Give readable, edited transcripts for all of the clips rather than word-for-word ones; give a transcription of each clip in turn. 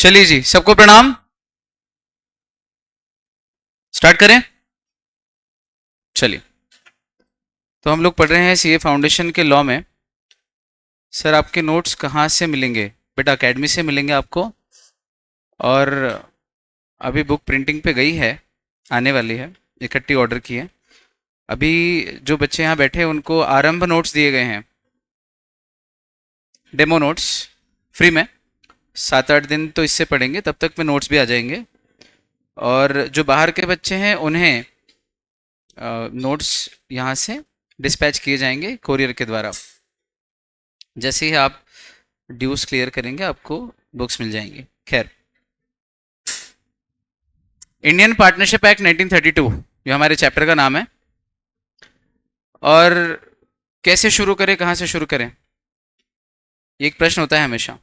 चलिए जी, सबको प्रणाम। स्टार्ट करें। चलिए, तो हम लोग पढ़ रहे हैं सीए फाउंडेशन के लॉ में। सर, आपके नोट्स कहाँ से मिलेंगे? बेटा अकेडमी से मिलेंगे आपको। और अभी बुक प्रिंटिंग पे गई है, आने वाली है, इकट्ठी ऑर्डर की है। अभी जो बच्चे यहाँ बैठे हैं उनको आरंभ नोट्स दिए गए हैं, डेमो नोट्स, फ्री में। 7-8 दिन तो इससे पढ़ेंगे, तब तक में नोट्स भी आ जाएंगे। और जो बाहर के बच्चे हैं उन्हें नोट्स यहाँ से डिस्पैच किए जाएंगे कोरियर के द्वारा। जैसे ही आप ड्यूज क्लियर करेंगे आपको बुक्स मिल जाएंगी। खैर, इंडियन पार्टनरशिप एक्ट 1932 ये हमारे चैप्टर का नाम है। और कैसे शुरू करें, कहाँ से शुरू करें, ये एक प्रश्न होता है हमेशा।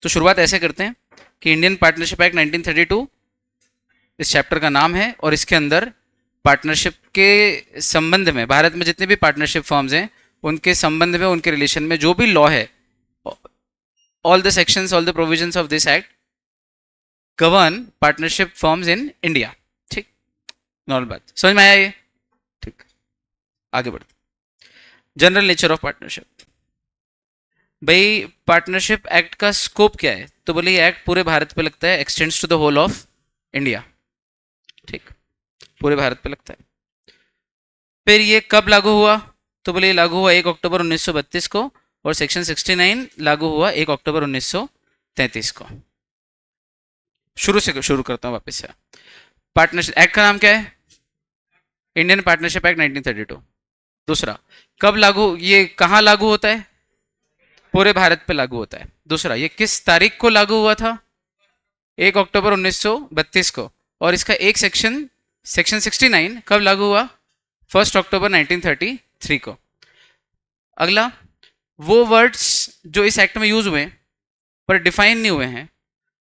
तो शुरुआत ऐसे करते हैं कि इंडियन पार्टनरशिप एक्ट 1932 इस चैप्टर का नाम है, और इसके अंदर पार्टनरशिप के संबंध में भारत में जितने भी पार्टनरशिप फर्म्स हैं उनके संबंध में, उनके रिलेशन में जो भी लॉ है, all the sections, all the provisions of this act govern partnership firms in India. ठीक, नॉर्मल बात, समझ में आया ये? ठीक, आगे बढ़ते। General nature of partnership. भाई, पार्टनरशिप एक्ट का स्कोप क्या है? तो बोले ये एक्ट पूरे भारत पे लगता है, extends to the whole of India. ठीक, पूरे भारत पे लगता है। फिर ये कब लागू हुआ? तो बोले ये लागू हुआ 1 अक्टूबर 1932 को, और सेक्शन 69 लागू हुआ 1 अक्टूबर 1933 को। शुरू से शुरू करता हूँ वापस से। पार्टनरशिप एक्ट का नाम क्या है? Indian partnership act 1932। दूसरा, कब लागू, ये कहाँ लागू होता है? पूरे भारत पे लागू होता है। दूसरा, ये किस तारीख को लागू हुआ था? 1 अक्टूबर 1932 को। और इसका एक सेक्शन 69 कब लागू हुआ? 1 अक्टूबर 1933 को। अगला, वो वर्ड्स जो इस एक्ट में यूज हुए पर डिफाइन नहीं हुए हैं,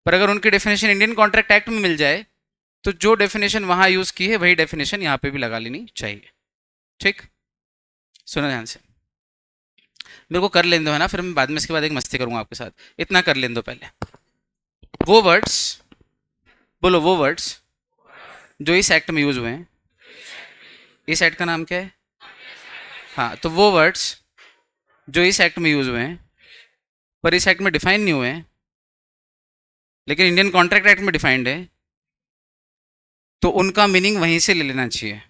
पर अगर उनकी डेफिनेशन इंडियन कॉन्ट्रैक्ट एक्ट में मिल जाए तो जो डेफिनेशन वहां यूज की है वही डेफिनेशन यहां पे भी लगा लेनी चाहिए। ठीक, सुनो ध्यान से। मेरे को कर लेने दो, है ना, फिर मैं बाद में इसके बाद एक मस्ती करूंगा आपके साथ। इतना कर लेने दो पहले। वो वर्ड्स, बोलो, वो वर्ड्स जो इस एक्ट में यूज हुए हैं, इस एक्ट का नाम क्या है? हाँ, तो वो वर्ड्स जो इस एक्ट में यूज हुए हैं पर इस एक्ट में डिफाइन नहीं हुए हैं, लेकिन इंडियन कॉन्ट्रैक्ट एक्ट में डिफाइंड है, तो उनका मीनिंग वहीं से ले लेना चाहिए।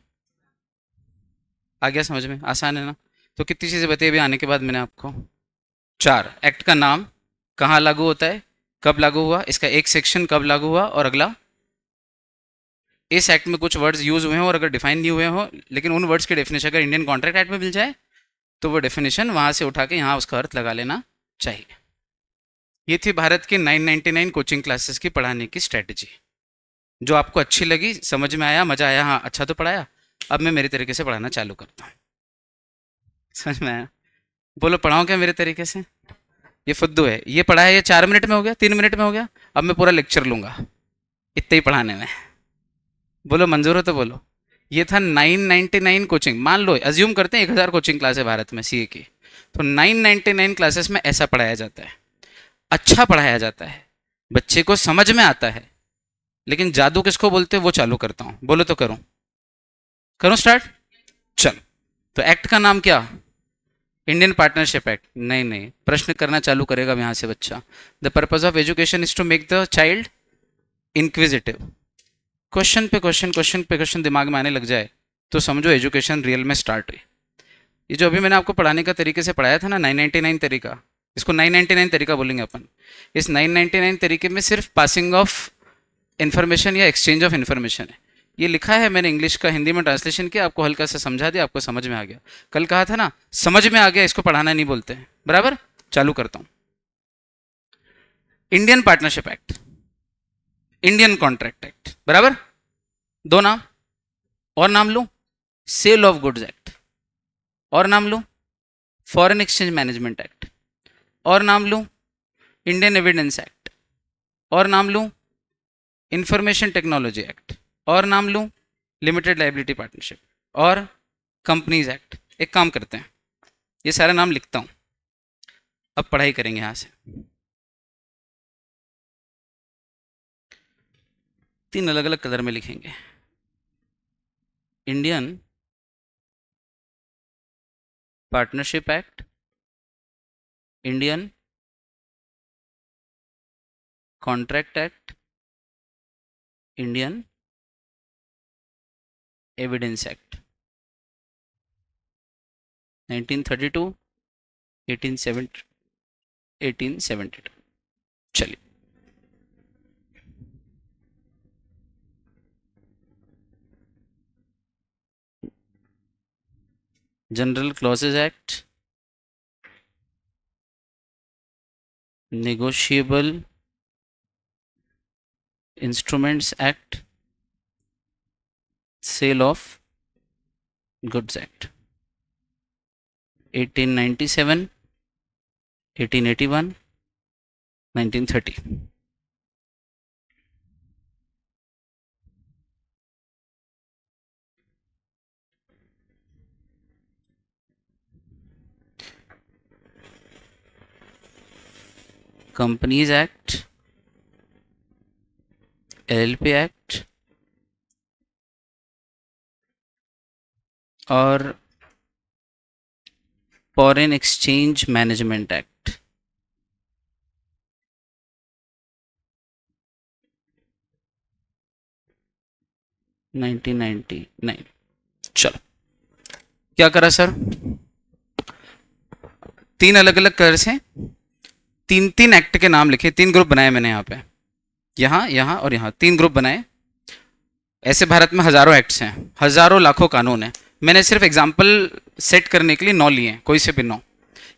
आ गया समझ में? आसान है ना? तो कितनी चीजें बताई अभी आने के बाद मैंने आपको? 4। एक्ट का नाम, कहाँ लागू होता है, कब लागू हुआ, इसका एक सेक्शन कब लागू हुआ, और अगला, इस एक्ट में कुछ वर्ड्स यूज हुए हैं और अगर डिफाइन नहीं हुए हो, लेकिन उन वर्ड्स की डेफिनेशन अगर इंडियन कॉन्ट्रैक्ट एक्ट में मिल जाए तो वो डेफिनेशन वहां से उठा के यहाँ उसका अर्थ लगा लेना चाहिए। ये थी भारत की 999 कोचिंग क्लासेस की पढ़ाने की स्ट्रेटजी, जो आपको अच्छी लगी, समझ में आया, मजा आया, हाँ अच्छा तो पढ़ाया। अब मैं मेरे तरीके से पढ़ाना चालू करता हूँ। समझ में आया? बोलो, पढ़ाऊँ क्या मेरे तरीके से? ये फुद्दू है, ये पढ़ा है, ये 4 मिनट में हो गया, 3 मिनट में हो गया। अब मैं पूरा लेक्चर लूंगा इतने ही पढ़ाने में। बोलो मंजूर हो तो बोलो। ये था 999 कोचिंग। मान लो, अज्यूम करते हैं 1000 कोचिंग क्लास है भारत में सीए की, तो 999 क्लासेस में ऐसा पढ़ाया जाता है, अच्छा पढ़ाया जाता है, बच्चे को समझ में आता है। लेकिन जादू किसको बोलते हैं वो चालू करता हूं, बोलो तो करूं? करूं स्टार्ट? चल, तो एक्ट का नाम क्या? Indian partnership act. नहीं नहीं, प्रश्न करना चालू करेगा यहां से बच्चा। The purpose of education is to make the child inquisitive. Question पे क्वेश्चन, क्वेश्चन पे क्वेश्चन दिमाग में आने लग जाए तो समझो एजुकेशन रियल में स्टार्ट हुई। ये जो अभी मैंने आपको पढ़ाने का तरीके से पढ़ाया था ना, 999 तरीका, इसको 999 तरीका बोलेंगे अपन। इस 999 तरीके में सिर्फ पासिंग ऑफ इन्फॉर्मेशन या एक्सचेंज ऑफ इन्फॉर्मेशन है। ये लिखा है मैंने, इंग्लिश का हिंदी में ट्रांसलेशन किया, आपको हल्का सा समझा दिया, आपको समझ में आ गया। कल कहा था ना, समझ में आ गया, इसको पढ़ाना नहीं बोलते हैं। बराबर, चालू करता हूं। Indian partnership act, Indian contract act, बराबर, दो नाम। और नाम लूं, सेल ऑफ गुड्स एक्ट, और नाम लूं, फॉरेन एक्सचेंज मैनेजमेंट एक्ट, और नाम लूं, इंडियन एविडेंस एक्ट, और नाम लूं, इंफॉर्मेशन टेक्नोलॉजी एक्ट, और नाम लूं, लिमिटेड लाइबिलिटी पार्टनरशिप, और कंपनीज एक्ट। एक काम करते हैं, ये सारा नाम लिखता हूं, अब पढ़ाई करेंगे यहां से। 3 अलग अलग कलर में लिखेंगे। Indian partnership act, Indian contract act, Indian evidence act. 1932, 1870, 1872। चलिए, general clauses act, negotiable instruments act, sale of goods act. 1897, 1881, 1930। Companies act, LLP act और foreign exchange management act. Nineteen 1999। चलो, क्या करा सर? 3 अलग अलग कलर से 3 एक्ट के नाम लिखे, 3 ग्रुप बनाए मैंने यहाँ पे, यहाँ और यहाँ 3 ग्रुप बनाए। ऐसे भारत में हजारों एक्ट्स हैं, हजारों लाखों कानून हैं। मैंने सिर्फ एग्जाम्पल सेट करने के लिए 9 लिए, कोई से भी 9।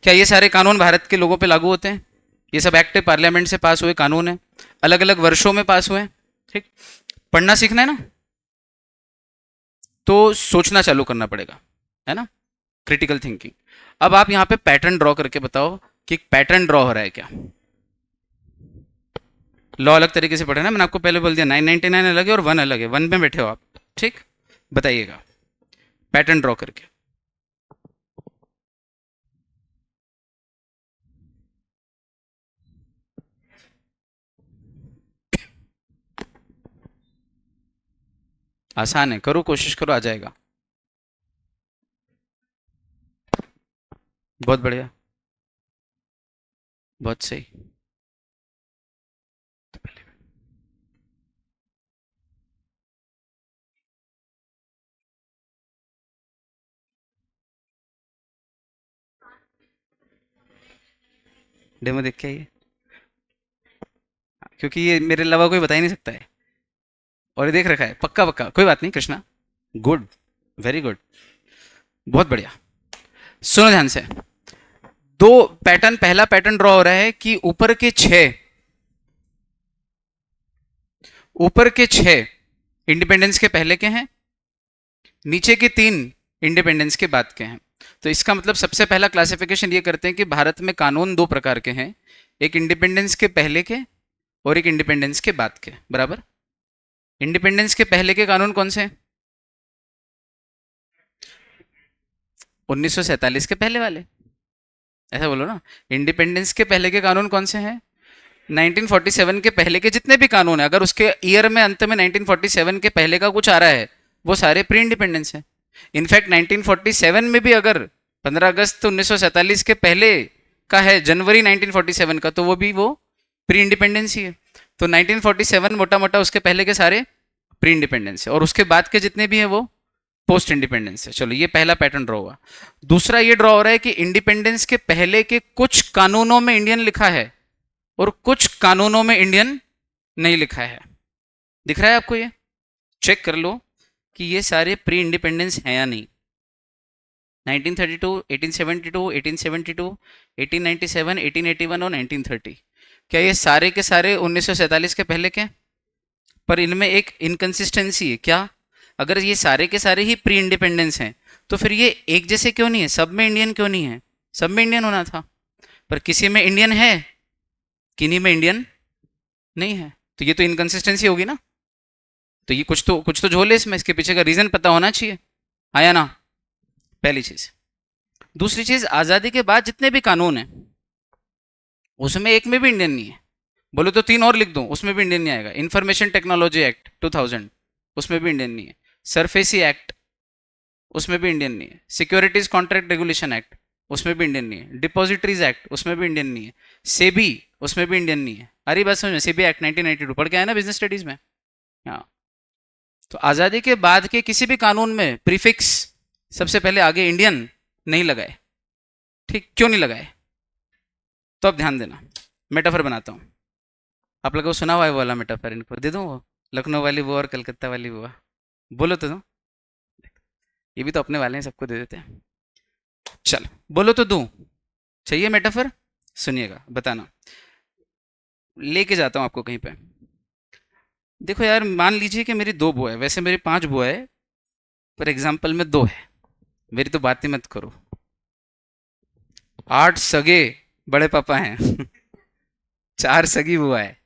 क्या ये सारे कानून भारत के लोगों पे लागू होते हैं? ये सब एक्ट पार्लियामेंट से पास हुए कानून हैं, अलग अलग वर्षों में पास हुए हैं। ठीक, पढ़ना सीखना है ना, तो सोचना चालू करना पड़ेगा, है ना, क्रिटिकल थिंकिंग। अब आप यहाँ पे पैटर्न ड्रॉ करके बताओ कि एक पैटर्न ड्रॉ हो रहा है क्या? लॉ अलग तरीके से पढ़े ना, मैंने आपको पहले बोल दिया 999 अलग है और 1 अलग है, 1 में बैठे हो आप। ठीक, बताइएगा पैटर्न ड्रॉ करके। आसान है, करो, कोशिश करो, आ जाएगा। बहुत बढ़िया, बहुत सही। डेमो देख के आइए, क्योंकि ये मेरे अलावा कोई बता ही नहीं सकता है, और ये देख रखा है पक्का पक्का। कोई बात नहीं कृष्णा, गुड, वेरी गुड, बहुत बढ़िया। सुनो ध्यान से, दो पैटर्न, पहला पैटर्न ड्रॉ हो रहा है कि ऊपर के 6 इंडिपेंडेंस के पहले के हैं, नीचे के 3 इंडिपेंडेंस के बाद के हैं। तो इसका मतलब सबसे पहला क्लासिफिकेशन ये करते हैं कि भारत में कानून 2 प्रकार के हैं, एक इंडिपेंडेंस के पहले के और एक इंडिपेंडेंस के बाद के। बराबर, इंडिपेंडेंस के पहले के कानून कौन से हैं? 1947 के पहले वाले, ऐसा बोलो ना। इंडिपेंडेंस के पहले के कानून कौन से हैं? 1947 के पहले के जितने भी कानून है, अगर उसके ईयर में अंत में 1947 के पहले का कुछ आ रहा है, वो सारे प्री इंडिपेंडेंस हैं। इनफैक्ट 1947 में भी अगर 15 अगस्त 1947 के पहले का है, जनवरी 1947 का, तो वो भी वो प्री इंडिपेंडेंस ही है। तो 1947 मोटा मोटा उसके पहले के सारे प्री इंडिपेंडेंस है, और उसके बाद के जितने भी हैं वो पोस्ट इंडिपेंडेंस है। चलो, ये पहला पैटर्न ड्रॉ हुआ। दूसरा ये ड्रॉ हो रहा है कि इंडिपेंडेंस के पहले के कुछ कानूनों में इंडियन लिखा है और कुछ कानूनों में इंडियन नहीं लिखा है। दिख रहा है आपको? ये चेक कर लो कि ये सारे प्री इंडिपेंडेंस हैं या नहीं। 1932, 1872, 1872, 1897, 1881 और 1930, क्या ये सारे के सारे 1947 के पहले के? पर इनमें एक इनकंसिस्टेंसी है। क्या? अगर ये सारे के सारे ही प्री इंडिपेंडेंस हैं, तो फिर ये एक जैसे क्यों नहीं है? सब में इंडियन क्यों नहीं है? सब में इंडियन होना था, पर किसी में इंडियन है, किन्हीं में इंडियन नहीं है। तो ये तो इनकंसिस्टेंसी होगी ना। तो ये कुछ तो झोल है इसमें, इसके पीछे का रीजन पता होना चाहिए, आया ना? पहली चीज। दूसरी चीज, आजादी के बाद जितने भी कानून हैं उसमें एक में भी इंडियन नहीं है। बोलो तो 3 और लिख दूं, उसमें भी इंडियन नहीं आएगा। इंफॉर्मेशन टेक्नोलॉजी एक्ट 2000, उसमें भी इंडियन नहीं है। सरफेसी एक्ट, उसमें भी इंडियन नहीं है। सिक्योरिटीज कॉन्ट्रैक्ट रेगुलेशन एक्ट, उसमें भी इंडियन नहीं है। डिपॉजिटरीज एक्ट, उसमें भी इंडियन नहीं है। सेबी, उसमें भी इंडियन नहीं है। अरे बात समझ में, सेबी एक्ट 1992 पढ़ के आया ना बिजनेस स्टडीज में। हाँ, तो आज़ादी के बाद के किसी भी कानून में प्रीफिक्स सबसे पहले आगे इंडियन नहीं लगाए। ठीक, क्यों नहीं लगाए? तो अब ध्यान देना, मेटाफर बनाता हूँ। आप लोगों को सुना हुआ है वो वाला मेटाफर, इनको दे दूँ वो, लखनऊ वाली बुआ और कलकत्ता वाली बुआ। बोलो तो दो, ये भी तो अपने वाले हैं, सबको दे देते हैं। चलो बोलो तो दूं, चाहिए मेटाफर? सुनिएगा, बताना। लेके जाता हूँ आपको कहीं पे। देखो यार, मान लीजिए कि मेरी 2 बुआ है, वैसे मेरी 5 बुआ है, पर एग्जाम्पल में 2 है। मेरी तो बात ही मत करो। 8 सगे बड़े पापा हैं 4 सगी बुआ है,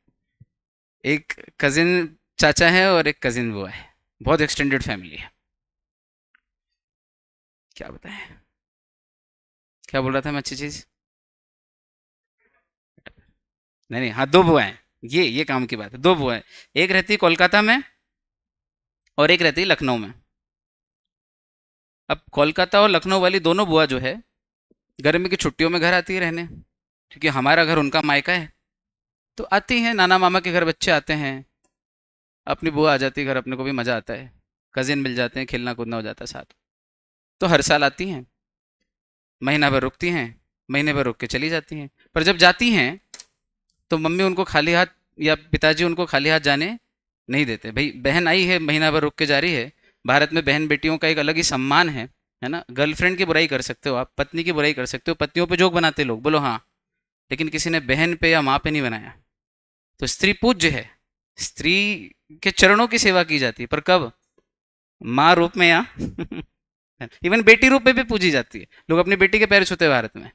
एक कजिन चाचा है और एक कजिन बुआ है। बहुत एक्सटेंडेड फैमिली है। क्या बताएं, क्या बोल रहा था मैं? अच्छी चीज नहीं नहीं, हाँ 2 बुआ हैं। ये काम की बात है। 2 बुआ है, एक रहती है कोलकाता में और एक रहती है लखनऊ में। अब कोलकाता और लखनऊ वाली दोनों बुआ जो है, गर्मी की छुट्टियों में घर आती है रहने, क्योंकि हमारा घर उनका मायका है। तो आती हैं, नाना मामा के घर बच्चे आते हैं, अपनी बुआ आ जाती है घर, अपने को भी मज़ा आता है, कजिन मिल जाते हैं, खेलना कूदना हो जाता है साथ। तो हर साल आती हैं, महीना भर रुकती हैं, महीने भर रुक के चली जाती हैं। पर जब जाती हैं तो मम्मी उनको खाली हाथ या पिताजी उनको खाली हाथ जाने नहीं देते। भाई बहन आई है, महीना भर रुक के जा रही है। भारत में बहन बेटियों का एक अलग ही सम्मान है ना। गर्लफ्रेंड की बुराई कर सकते हो आप, पत्नी की बुराई कर सकते हो, पत्नियों पे जोक बनाते लोग, बोलो हाँ, लेकिन किसी ने बहन पे या माँ पे नहीं बनाया। तो स्त्री पूज्य है, स्त्री के चरणों की सेवा की जाती है, पर कब? माँ रूप में या इवन बेटी रूप में भी पूजी जाती है। लोग अपनी बेटी के पैर छूते हैं भारत में,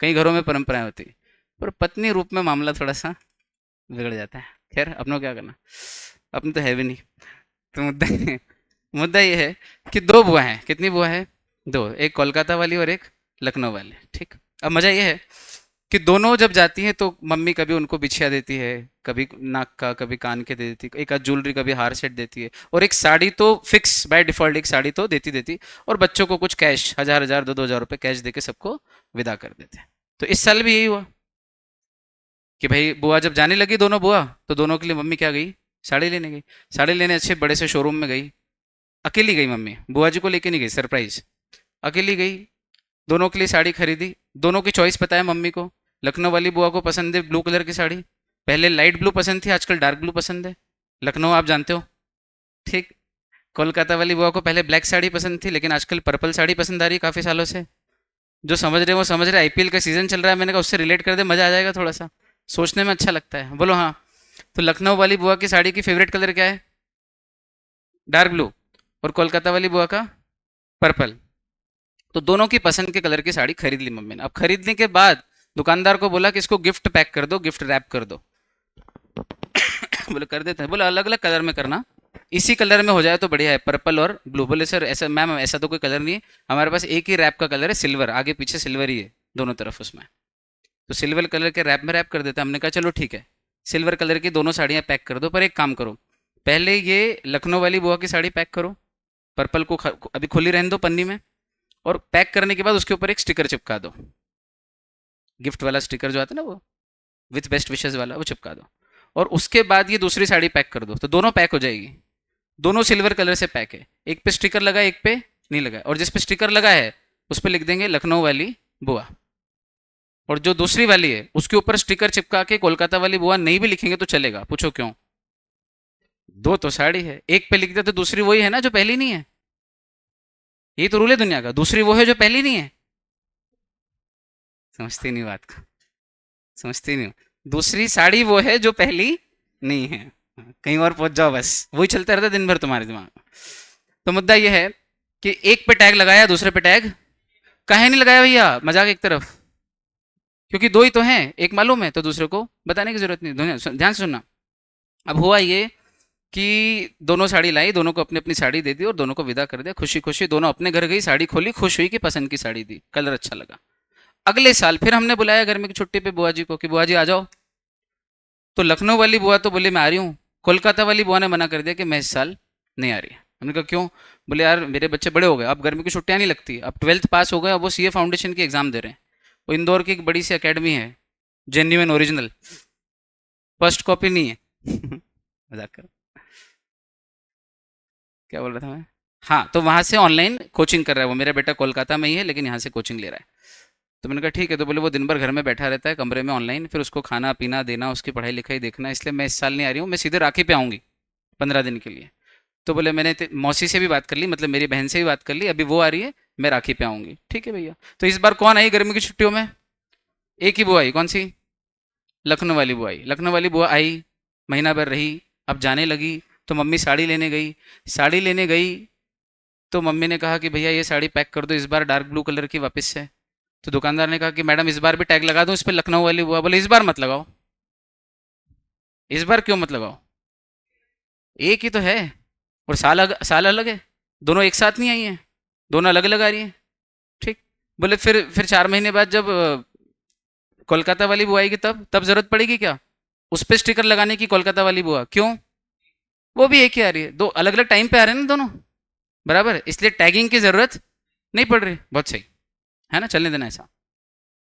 कई घरों में परंपराएं होती है, पर पत्नी रूप में मामला थोड़ा सा बिगड़ जाता है। खैर, अपनों क्या करना, अपने तो है भी नहीं। तो मुद्दा मुद्दा ये है कि 2 बुआ हैं। कितनी बुआ है? 2, एक कोलकाता वाली और एक लखनऊ वाली। ठीक, अब मजा ये है कि दोनों जब जाती हैं तो मम्मी कभी उनको बिछिया देती है, कभी नाक का, कभी कान के दे देती है, एक आध ज्वेलरी, कभी हार सेट देती है, और एक साड़ी तो फिक्स बाय डिफॉल्ट, एक साड़ी तो देती देती, और बच्चों को कुछ कैश, 1000 दो 2000 रुपए कैश देके सबको विदा कर देते हैं। तो इस साल भी यही हुआ कि भाई बुआ जब जाने लगी, दोनों बुआ, तो दोनों के लिए मम्मी क्या गई? साड़ी लेने गई। साड़ी लेने अच्छे बड़े से शोरूम में गई, अकेली गई मम्मी, बुआ जी को लेके नहीं गई, सरप्राइज, अकेली गई। दोनों के लिए साड़ी खरीदी। दोनों की चॉइस पता है मम्मी को? लखनऊ वाली बुआ को पसंद है ब्लू कलर की साड़ी, पहले लाइट ब्लू पसंद थी, आजकल डार्क ब्लू पसंद है। लखनऊ आप जानते हो, ठीक। कोलकाता वाली बुआ को पहले ब्लैक साड़ी पसंद थी, लेकिन आजकल पर्पल साड़ी पसंद आ रही है काफ़ी सालों से। जो समझ रहे हैं वो समझ रहे हैं, आईपीएल का सीजन चल रहा है, मैंने कहा उससे रिलेट कर दे, मज़ा आ जाएगा, थोड़ा सा सोचने में अच्छा लगता है, बोलो हाँ। तो लखनऊ वाली बुआ की साड़ी की फेवरेट कलर क्या है? Dark blue. और कोलकाता वाली बुआ का पर्पल। तो दोनों की पसंद के कलर की साड़ी खरीद ली मम्मी ने। अब खरीदने के बाद दुकानदार को बोला कि इसको गिफ्ट पैक कर दो, गिफ्ट रैप कर दो। बोले कर देते हैं। बोले अलग अलग कलर में करना, इसी कलर में हो जाए तो बढ़िया है, पर्पल और ब्लू। बोले सर ऐसा, मैम ऐसा तो कोई कलर नहीं है, हमारे पास एक ही रैप का कलर है, सिल्वर, आगे पीछे सिल्वर ही है दोनों तरफ उसमें, तो सिल्वर कलर के रैप में रैप कर देते हैं। हमने कहा चलो ठीक है, सिल्वर कलर की दोनों साड़ियाँ पैक कर दो, पर एक काम करो, पहले ये लखनऊ वाली बुआ की साड़ी पैक करो, पर्पल को अभी खुली रहने दो पन्नी में, और पैक करने के बाद उसके ऊपर एक स्टिकर चिपका दो, गिफ्ट वाला स्टिकर जो आता है ना, वो विथ बेस्ट विशेस वाला, वो चिपका दो। और उसके बाद ये दूसरी साड़ी पैक कर दो, तो दोनों पैक हो जाएगी। दोनों सिल्वर कलर से पैक है, एक पे स्टिकर लगा, एक पे नहीं लगा, और जिस पे स्टिकर लगा है उस पे लिख देंगे लखनऊ वाली बुआ, और जो दूसरी वाली है उसके ऊपर स्टिकर चिपका के कोलकाता वाली बुआ नहीं भी लिखेंगे तो चलेगा। पूछो क्यों? 2 तो साड़ी है, एक पे लिख दे तो दूसरी वही है ना जो पहली नहीं है। यही तो रूल है दुनिया का, दूसरी वो है जो पहली नहीं है। समझती नहीं बात को, समझती नहीं हो। दूसरी साड़ी वो है जो पहली नहीं है। कहीं और पहुंच जाओ, बस वही चलता रहता है दिन भर तुम्हारे दिमाग में। तो मुद्दा ये है कि एक पे टैग लगाया, दूसरे पे टैग काहे नहीं लगाया भैया? मजाक एक तरफ, क्योंकि 2 ही तो हैं, एक मालूम है तो दूसरे को बताने की जरूरत नहीं। ध्यान से सुनना। अब हुआ ये कि दोनों साड़ी लाई, दोनों को अपनी अपनी साड़ी दे दी और दोनों को विदा कर दिया, खुशी खुशी दोनों अपने घर गई, साड़ी खोली, खुश हुई कि पसंद की साड़ी दी, कलर अच्छा लगा। अगले साल फिर हमने बुलाया गर्मी की छुट्टी पे बुआ जी को कि बुआ जी आ जाओ। तो लखनऊ वाली बुआ तो बोले मैं आ रही हूँ, कोलकाता वाली बुआ ने मना कर दिया कि मैं इस साल नहीं आ रही। हमने कहा क्यों? बोले यार मेरे बच्चे बड़े हो गए, अब गर्मी की छुट्टियां नहीं लगती, अब 12th पास हो गए, अब वो सीए फाउंडेशन की एग्जाम दे रहे हैं। वो इंदौर की एक बड़ी सी एकेडमी है, जेन्युइन ओरिजिनल, फर्स्ट कॉपी नहीं है। मजाक कर, क्या बोल रहा था मैं? हाँ, तो वहाँ से ऑनलाइन कोचिंग कर रहा है वो, मेरा बेटा कोलकाता में ही है लेकिन यहाँ से कोचिंग ले रहा है। तो मैंने कहा ठीक है। तो बोले वो दिन भर घर में बैठा रहता है कमरे में ऑनलाइन, फिर उसको खाना पीना देना, उसकी पढ़ाई लिखाई देखना, इसलिए मैं इस साल नहीं आ रही हूँ, मैं सीधे राखी पे आऊँगी 15 दिन के लिए। तो बोले मैंने मौसी से भी बात कर ली, मतलब मेरी बहन से भी बात कर ली, अभी वो आ रही है, मैं राखी पे आऊँगी। ठीक है भैया। तो इस बार कौन आई गर्मी की छुट्टियों में? एक ही बुआ आई। कौन सी? लखनऊ वाली बुआ आई। लखनऊ वाली बुआ आई, महीना भर रही, अब जाने लगी। तो मम्मी साड़ी लेने गई। साड़ी लेने गई तो मम्मी ने कहा कि भैया ये साड़ी पैक कर दो, इस बार डार्क ब्लू कलर की वापस से। तो दुकानदार ने कहा कि मैडम इस बार भी टैग लगा दूं इस पे लखनऊ वाली बुआ? बोले इस बार मत लगाओ। इस बार क्यों मत लगाओ? एक ही तो है, और साल अलग है, दोनों एक साथ नहीं आई हैं, दोनों अलग अलग आ रही हैं। ठीक। बोले फिर 4 महीने बाद जब कोलकाता वाली बुआ आएगी तब तब जरूरत पड़ेगी क्या उस पे स्टिकर लगाने की? कोलकाता वाली बुआ क्यों? वो भी एक ही आ रही है, दो अलग अलग टाइम पे आ रहे हैं ना दोनों, बराबर, इसलिए टैगिंग की जरूरत नहीं पड़ रही। बहुत सही है ना, चलने देना ऐसा।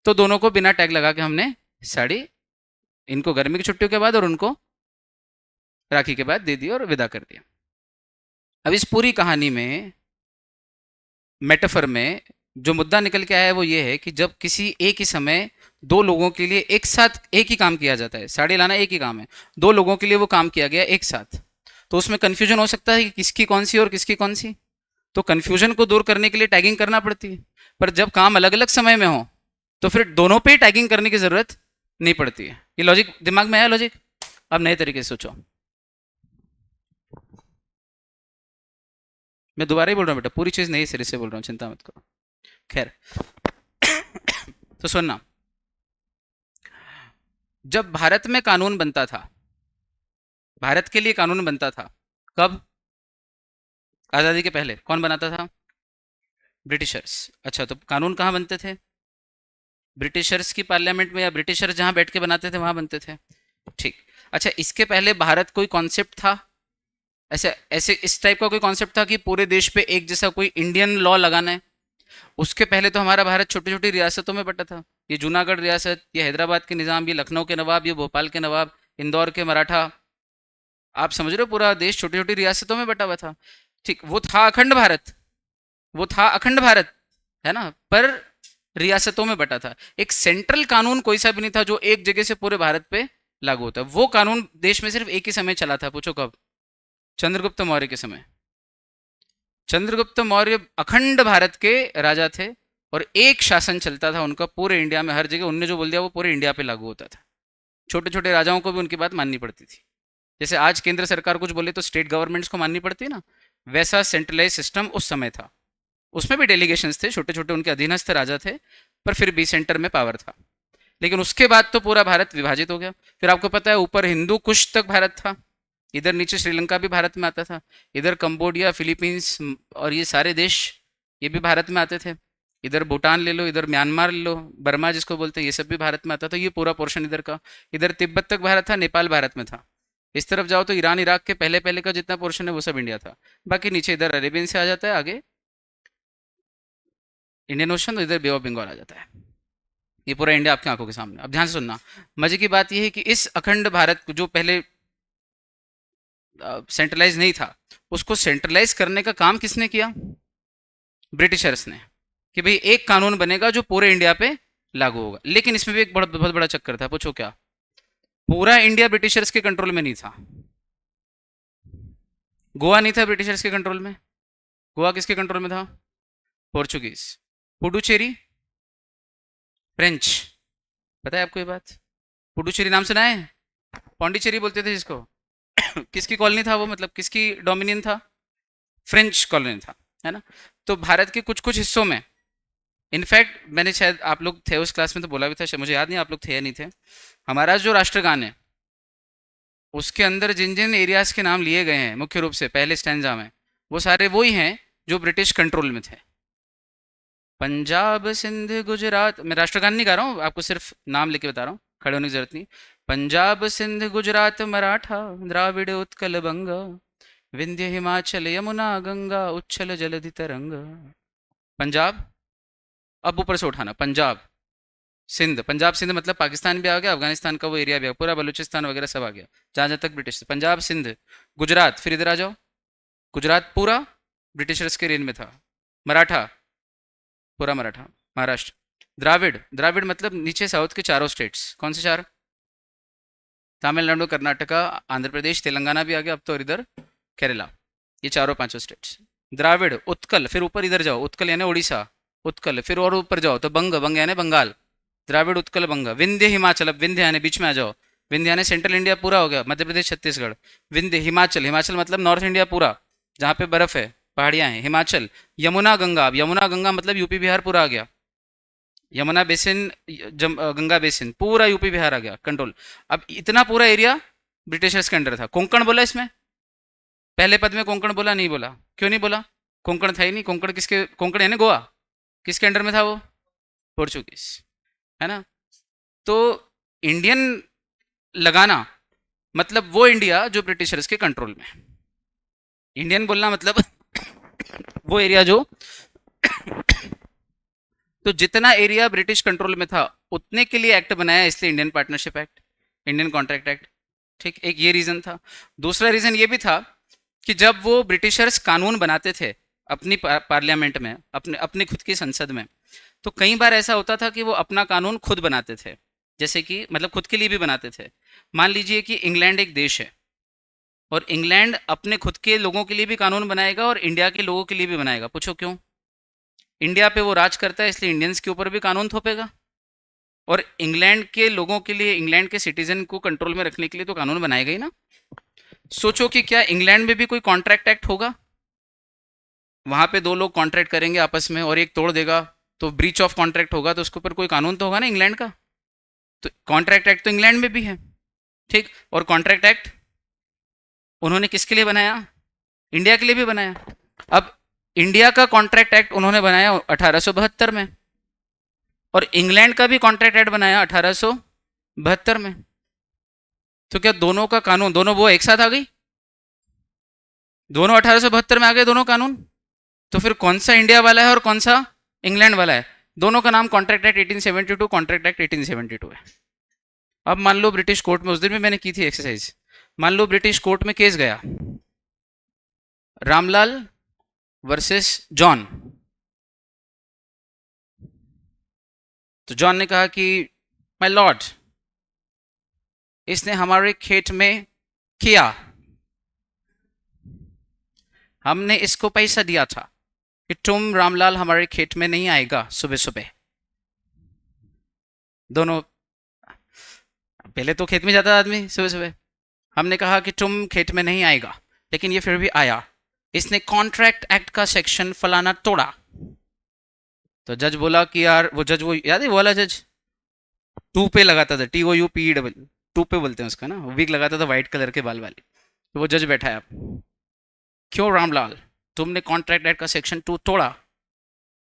तो दोनों को बिना टैग लगा के हमने साड़ी, इनको गर्मी की छुट्टियों के बाद और उनको राखी के बाद दे दी और विदा कर दिया। अब इस पूरी कहानी में, मेटाफर में, जो मुद्दा निकल के आया है वो ये है कि जब किसी एक ही समय दो लोगों के लिए एक साथ एक ही काम किया जाता है, साड़ी लाना एक ही काम है, दो लोगों के लिए वो काम किया गया एक साथ, तो उसमें कन्फ्यूजन हो सकता है कि किसकी कौन सी और किसकी कौन सी। तो कन्फ्यूजन को दूर करने के लिए टैगिंग करना पड़ती है। पर जब काम अलग अलग समय में हो तो फिर दोनों पे टैगिंग करने की जरूरत नहीं पड़ती है। ये लॉजिक दिमाग में आया? लॉजिक अब नए तरीके से सोचो। मैं दोबारा ही बोल रहा हूँ बेटा, पूरी चीज नई सिरे से बोल रहा हूँ, चिंता मत करो। खैर, तो सुनना, जब भारत में कानून बनता था, भारत के लिए कानून बनता था, कब? आजादी के पहले। कौन बनाता था? ब्रिटिशर्स। अच्छा, तो कानून कहाँ बनते थे? ब्रिटिशर्स की पार्लियामेंट में, या ब्रिटिशर्स जहां बैठ के बनाते थे वहां बनते थे? ठीक। अच्छा, इसके पहले भारत कोई कॉन्सेप्ट था ऐसे ऐसे इस टाइप का कोई कॉन्सेप्ट था कि पूरे देश पे एक जैसा कोई इंडियन लॉ लगाना है? उसके पहले तो हमारा भारत छोटी छोटी रियासतों में बटा था। ये जूनागढ़ रियासत, ये हैदराबाद के निज़ाम, ये लखनऊ के नवाब, ये भोपाल के नवाब, इंदौर के मराठा, आप समझ रहे हो, पूरा देश छोटी छोटी रियासतों में बटा हुआ था। ठीक, वो था अखंड भारत, वो था अखंड भारत, है ना, पर रियासतों में बटा था। एक सेंट्रल कानून कोई सा भी नहीं था जो एक जगह से पूरे भारत पे लागू होता है। वो कानून देश में सिर्फ एक ही समय चला था, पूछो कब? चंद्रगुप्त मौर्य के समय। चंद्रगुप्त मौर्य अखंड भारत के राजा थे और एक शासन चलता था उनका पूरे इंडिया में, हर जगह उनने जो बोल दिया वो पूरे इंडिया पे लागू होता था। छोटे छोटे राजाओं को भी उनकी बात माननी पड़ती थी। जैसे आज केंद्र सरकार कुछ बोले तो स्टेट गवर्नमेंट्स को माननी पड़ती है ना, वैसा सेंट्रलाइज सिस्टम उस समय था। उसमें भी डेलीगेशंस थे, छोटे छोटे उनके अधीनस्थ राजा थे, पर फिर भी सेंटर में पावर था। लेकिन उसके बाद तो पूरा भारत विभाजित हो गया। फिर आपको पता है, ऊपर हिंदू कुश तक भारत था, इधर नीचे श्रीलंका भी भारत में आता था, इधर कंबोडिया, फिलीपींस और ये सारे देश ये भी भारत में आते थे, इधर भूटान ले लो, इधर म्यांमार ले लो, बर्मा जिसको बोलते हैं, ये सब भी भारत में आता था। ये पूरा पोर्शन इधर का, इधर तिब्बत तक भारत था, नेपाल भारत में था। इस तरफ जाओ तो ईरान इराक के पहले पहले का जितना पोर्शन है वो सब इंडिया था। बाकी नीचे इधर अरेबियन से आ जाता है, आगे इंडियन ओशन, तो इधर बे ऑफ बंगाल आ जाता है। ये पूरा इंडिया आपकी आंखों के सामने। अब ध्यान से सुनना, मजे की बात यह है कि इस अखंड भारत को जो पहले सेंट्रलाइज नहीं था, उसको सेंट्रलाइज करने का काम किसने किया? ब्रिटिशर्स ने, कि भाई एक कानून बनेगा जो पूरे इंडिया पे लागू होगा। लेकिन इसमें भी एक बहुत बड़ा चक्कर था, पूछो क्या? पूरा इंडिया ब्रिटिशर्स के कंट्रोल में नहीं था। गोवा नहीं था ब्रिटिशर्स के कंट्रोल में। गोवा किसके कंट्रोल में था? पोर्चुगीज। पुडुचेरी फ्रेंच। पता है आपको ये बात? पुडुचेरी नाम सुना है? पौंडीचेरी बोलते थे जिसको। किसकी कॉलोनी था वो, मतलब किसकी डोमिनियन था? फ्रेंच कॉलोनी था, है ना। तो भारत के कुछ कुछ हिस्सों में, इनफैक्ट मैंने, शायद आप लोग थे उस क्लास में तो बोला भी था, शायद मुझे याद नहीं आप लोग थे या नहीं थे, हमारा जो राष्ट्रगान है उसके अंदर जिन जिन एरियाज के नाम लिए गए हैं मुख्य रूप से पहले स्टैंजा में, वो सारे वही हैं जो ब्रिटिश कंट्रोल में थे। पंजाब, सिंध, गुजरात। मैं राष्ट्रगान नहीं गा रहा हूँ, आपको सिर्फ नाम लेके बता रहा हूँ, खड़े होने की जरूरत नहीं। पंजाब सिंध गुजरात मराठा द्राविड़ उत्कल बंग विंध्य हिमाचल यमुना गंगा उच्छल जलधि तरंग। पंजाब, अब ऊपर से उठाना, पंजाब सिंध, पंजाब सिंध मतलब पाकिस्तान भी आ गया, अफगानिस्तान का वो एरिया भी आ गया, पूरा बलूचिस्तान वगैरह सब आ गया, जहाँ जहाँ तक ब्रिटिश थे। पंजाब सिंध गुजरात, फिर इधर आ जाओ, गुजरात पूरा ब्रिटिशर्स के रेन में था। मराठा, पूरा मराठा, महाराष्ट्र। द्राविड़, द्राविड़ मतलब नीचे साउथ के चारों स्टेट्स, कौन से चार? तमिलनाडु, कर्नाटका, आंध्र प्रदेश, तेलंगाना भी आ गया अब तो, और इधर केरला, ये चारों पांचों स्टेट्स। द्राविड़, उत्कल, फिर ऊपर इधर जाओ, उत्कल यानी उड़ीसा, उत्कल, फिर और ऊपर जाओ तो बंग, बंग यानी बंगाल, द्राविड़ उत्कल बंग। विंध्य हिमाचल, अब विंध्य यानी बीच में आ जाओ, विंध्य यानी सेंट्रल इंडिया पूरा हो गया, मध्य प्रदेश छत्तीसगढ़। विंध्य हिमाचल, हिमाचल मतलब नॉर्थ इंडिया पूरा, जहाँ पे बर्फ है, पहाड़ियाँ हैं, हिमाचल। यमुना गंगा, अब यमुना गंगा मतलब यूपी बिहार पूरा आ गया, यमुना बेसिन, गंगा बेसिन, पूरा यूपी बिहार आ गया कंट्रोल। अब इतना पूरा एरिया ब्रिटिशर्स के अंडर था। कोंकण बोला इसमें, पहले पद में कोंकण बोला नहीं बोला, क्यों नहीं बोला? कोंकण था ही नहीं। कोंकण किसके, कोंकण यानी गोवा, किसके अंडर में था वो? पोर्चुगीज, है ना। तो इंडियन लगाना मतलब वो इंडिया जो ब्रिटिशर्स के कंट्रोल में। इंडियन बोलना मतलब वो एरिया जो तो जितना एरिया ब्रिटिश कंट्रोल में था उतने के लिए एक्ट बनाया, इसलिए Indian partnership act, Indian contract act. ठीक, एक ये रीजन था। दूसरा रीजन ये भी था कि जब वो ब्रिटिशर्स कानून बनाते थे अपनी पार्लियामेंट में, अपने अपने खुद की संसद में, तो कई बार ऐसा होता था कि वो अपना कानून खुद बनाते थे, जैसे कि मतलब खुद के लिए भी बनाते थे। मान लीजिए कि इंग्लैंड एक देश है और इंग्लैंड अपने खुद के लोगों के लिए भी कानून बनाएगा और इंडिया के लोगों के लिए भी बनाएगा। पूछो क्यों? इंडिया पे वो राज करता है इसलिए इंडियंस के ऊपर भी कानून थोपेगा, और इंग्लैंड के लोगों के लिए, इंग्लैंड के सिटीजन को कंट्रोल में रखने के लिए तो कानून बनाएगा ही ना। सोचो कि क्या इंग्लैंड में भी कोई कॉन्ट्रैक्ट एक्ट होगा? वहां पे दो लोग कॉन्ट्रैक्ट करेंगे आपस में और एक तोड़ देगा तो ब्रीच ऑफ कॉन्ट्रैक्ट होगा, तो उसके ऊपर कोई कानून तो होगा ना इंग्लैंड का। तो कॉन्ट्रैक्ट एक्ट तो इंग्लैंड में भी है, ठीक। और कॉन्ट्रैक्ट एक्ट उन्होंने किसके लिए बनाया? इंडिया के लिए भी बनाया। अब इंडिया का कॉन्ट्रैक्ट एक्ट उन्होंने बनाया 1872 में, और इंग्लैंड का भी कॉन्ट्रैक्ट एक्ट बनाया 1872 में। तो क्या दोनों का कानून, दोनों वो एक साथ आ गई? दोनों 1872 में आ गए दोनों कानून? तो फिर कौन सा इंडिया वाला है और कौन सा इंग्लैंड वाला है? दोनों का नाम कॉन्ट्रैक्ट एक्ट 1872, कॉन्ट्रैक्ट एक्ट 1872 है। अब मान लो ब्रिटिश कोर्ट में, उस दिन भी मैंने की थी एक्सरसाइज, मान लो ब्रिटिश कोर्ट में केस गया, रामलाल वर्सेस जॉन। तो जॉन ने कहा कि माय लॉर्ड, इसने हमारे खेत में किया, हमने इसको पैसा दिया था कि तुम रामलाल हमारे खेत में नहीं आएगा सुबह सुबह। दोनों, पहले तो खेत में जाता था आदमी सुबह सुबह, हमने कहा कि तुम खेत में नहीं आएगा, लेकिन ये फिर भी आया, इसने कॉन्ट्रैक्ट एक्ट का सेक्शन फलाना तोड़ा। तो जज बोला कि यार, वो जज, वो याद है वो वाला जज, टू पे लगाता था, TOUPE, टू पे बोलते हैं उसका ना, विग लगाता था व्हाइट कलर के बाल वाली। तो वो जज बैठा है, आप क्यों रामलाल तुमने कॉन्ट्रैक्ट एक्ट का सेक्शन 2 तोड़ा?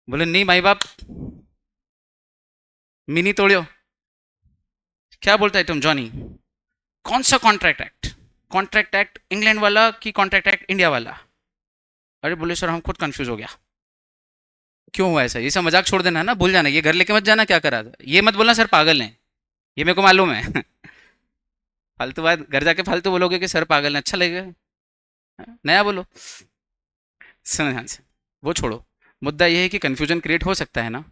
बोले नहीं माई बाप, मिनी तोड़ियो। क्या बोलता है तुम जॉनी? कौन सा contract act? Contract act England वाला कि कॉन्ट्रैक्ट एक्ट इंडिया वाला? अरे बोले सर हम खुद कंफ्यूज हो गया। क्यों हुआ ऐसा? ये सब मजाक छोड़ देना ना, भूल जाना, ये घर लेके मत जाना क्या करा था, ये मत बोलना सर पागल हैं, ये मेरे को मालूम है। फालतू बात, घर जाके फालतू बोलोगे कि सर पागल है, अच्छा लगेगा, नया बोलो। सुनो ध्यान से, वो छोड़ो, मुद्दा ये है कि कंफ्यूजन क्रिएट हो सकता है ना,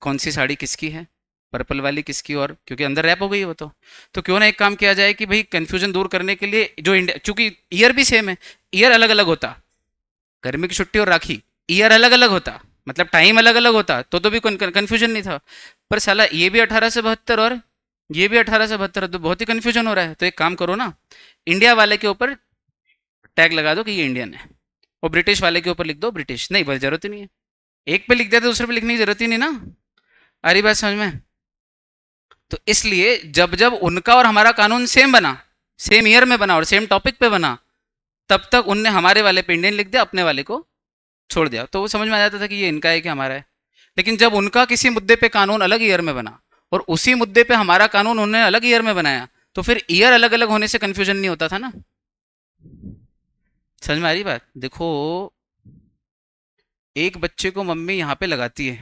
कौन सी साड़ी किसकी है, पर्पल वाली किसकी, और क्योंकि अंदर रैप हो गई है वो तो क्यों ना एक काम किया जाए कि भाई कंफ्यूजन दूर करने के लिए, जो इंडिया, चूंकि ईयर भी सेम है, ईयर अलग अलग होता, गर्मी की छुट्टी और राखी, ईयर अलग अलग होता, मतलब टाइम अलग अलग होता तो भी कंफ्यूजन नहीं था। पर साला ये भी 1872 और ये भी 1872, तो बहुत ही कंफ्यूजन हो रहा है। तो एक काम करो ना, इंडिया वाले के ऊपर टैग लगा दो कि ये इंडियन है, और ब्रिटिश वाले के ऊपर लिख दो ब्रिटिश। नहीं बस, जरूरत ही नहीं है, एक पे लिख दिया तो दूसरे पे लिखने की जरूरत ही नहीं ना। आ रही बात समझ में? तो इसलिए जब जब उनका और हमारा कानून सेम बना, सेम ईयर में बना और सेम टॉपिक पे बना, तब तक उनने हमारे वाले पे इंडियन लिख दिया, अपने वाले को छोड़ दिया, तो वो समझ में आ जाता था कि ये इनका है कि हमारा है। लेकिन जब उनका किसी मुद्दे पे कानून अलग ईयर में बना और उसी मुद्दे पे हमारा कानून उन्होंने अलग ईयर में बनाया, तो फिर ईयर अलग अलग होने से कंफ्यूजन नहीं होता था ना। समझ में आ रही बात? देखो, एक बच्चे को मम्मी यहाँ पे लगाती है,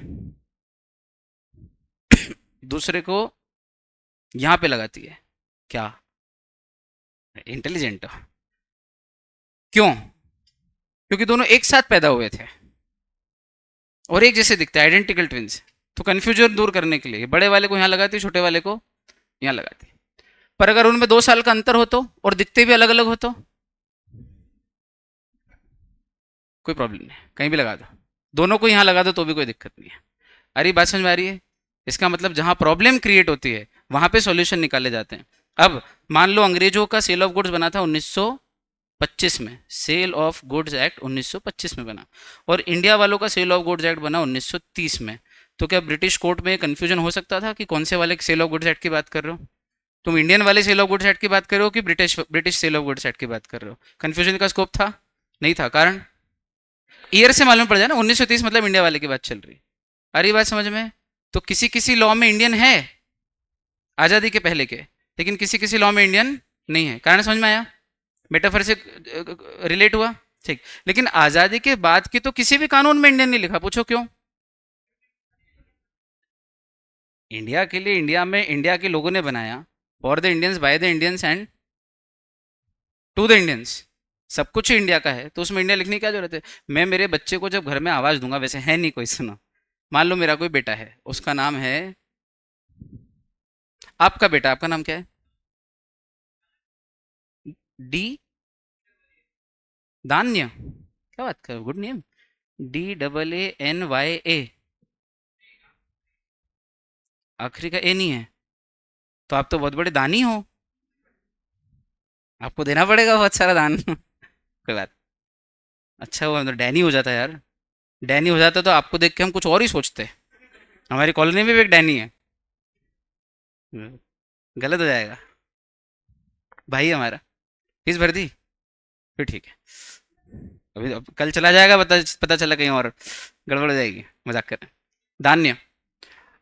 दूसरे को यहाँ पे लगाती है। क्या? इंटेलिजेंट हो। क्यों? क्योंकि दोनों एक साथ पैदा हुए थे और एक जैसे दिखते हैं, आइडेंटिकल ट्विंस। तो कंफ्यूजन दूर करने के लिए बड़े वाले को यहाँ लगाती, छोटे वाले को यहाँ लगाती। पर अगर उनमें 2 साल का अंतर हो तो, और दिखते भी अलग अलग हो तो कोई प्रॉब्लम नहीं, कहीं भी लगा दो। दोनों को यहाँ लगा दो तो भी कोई दिक्कत नहीं है। अरे बात समझ में आ रही है? इसका मतलब जहां प्रॉब्लम क्रिएट होती है वहां पे सॉल्यूशन निकाले जाते हैं। अब मान लो अंग्रेजों का सेल ऑफ गुड्स बना था 1925 में, सेल ऑफ गुड्स एक्ट 1925 में बना, और इंडिया वालों का सेल ऑफ गुड्स एक्ट बना 1930 में। तो क्या ब्रिटिश कोर्ट में कंफ्यूजन हो सकता था कि कौन से वाले सेल ऑफ गुड्स एक्ट की बात कर रहे हो? तुम इंडियन वाले सेल ऑफ गुड्स एक्ट की बात कर रहे हो कि British British sale of goods act की बात कर रहे हो? कंफ्यूजन का स्कोप था? नहीं था। कारण ईयर से मालूम पड़ जाए ना, 1930 मतलब इंडिया वाले की बात चल रही। आ रही बात समझ में? तो किसी किसी लॉ में इंडियन है आज़ादी के पहले के, लेकिन किसी किसी लॉ में इंडियन नहीं है। कारण समझ में आया? मेटाफर से रिलेट हुआ? ठीक। लेकिन आज़ादी के बाद की तो किसी भी कानून में इंडियन नहीं लिखा। पूछो क्यों? इंडिया के लिए, इंडिया में इंडिया के लोगों ने बनाया, for the Indians, by the Indians and to the Indians. सब कुछ ही इंडिया का है, तो उसमें इंडिया लिखने की क्या जरूरत है? मैं मेरे बच्चे को जब घर में आवाज दूंगा, वैसे है नहीं कोई, सुनो, मान लो मेरा कोई बेटा है, उसका नाम है, आपका बेटा, आपका नाम क्या है? डी, दान्य? क्या बात कर, गुड नेम। DAANYA, आखिरी का ए नहीं है? तो आप तो बहुत बड़े दानी हो, आपको देना पड़ेगा बहुत सारा दान। कोई बात। अच्छा हुआ मतलब डैनी हो जाता यार। डैनी हो जाता तो आपको देख के हम कुछ और ही सोचते। हमारी कॉलोनी में भी एक डैनी है। गलत हो जाएगा। भाई हमारा, फीस भर दी? फिर ठीक है। अभी अब कल चला जाएगा, पता पता चला कहीं और गड़बड़ हो जाएगी। मजाक कर रहे हैं। दान्य।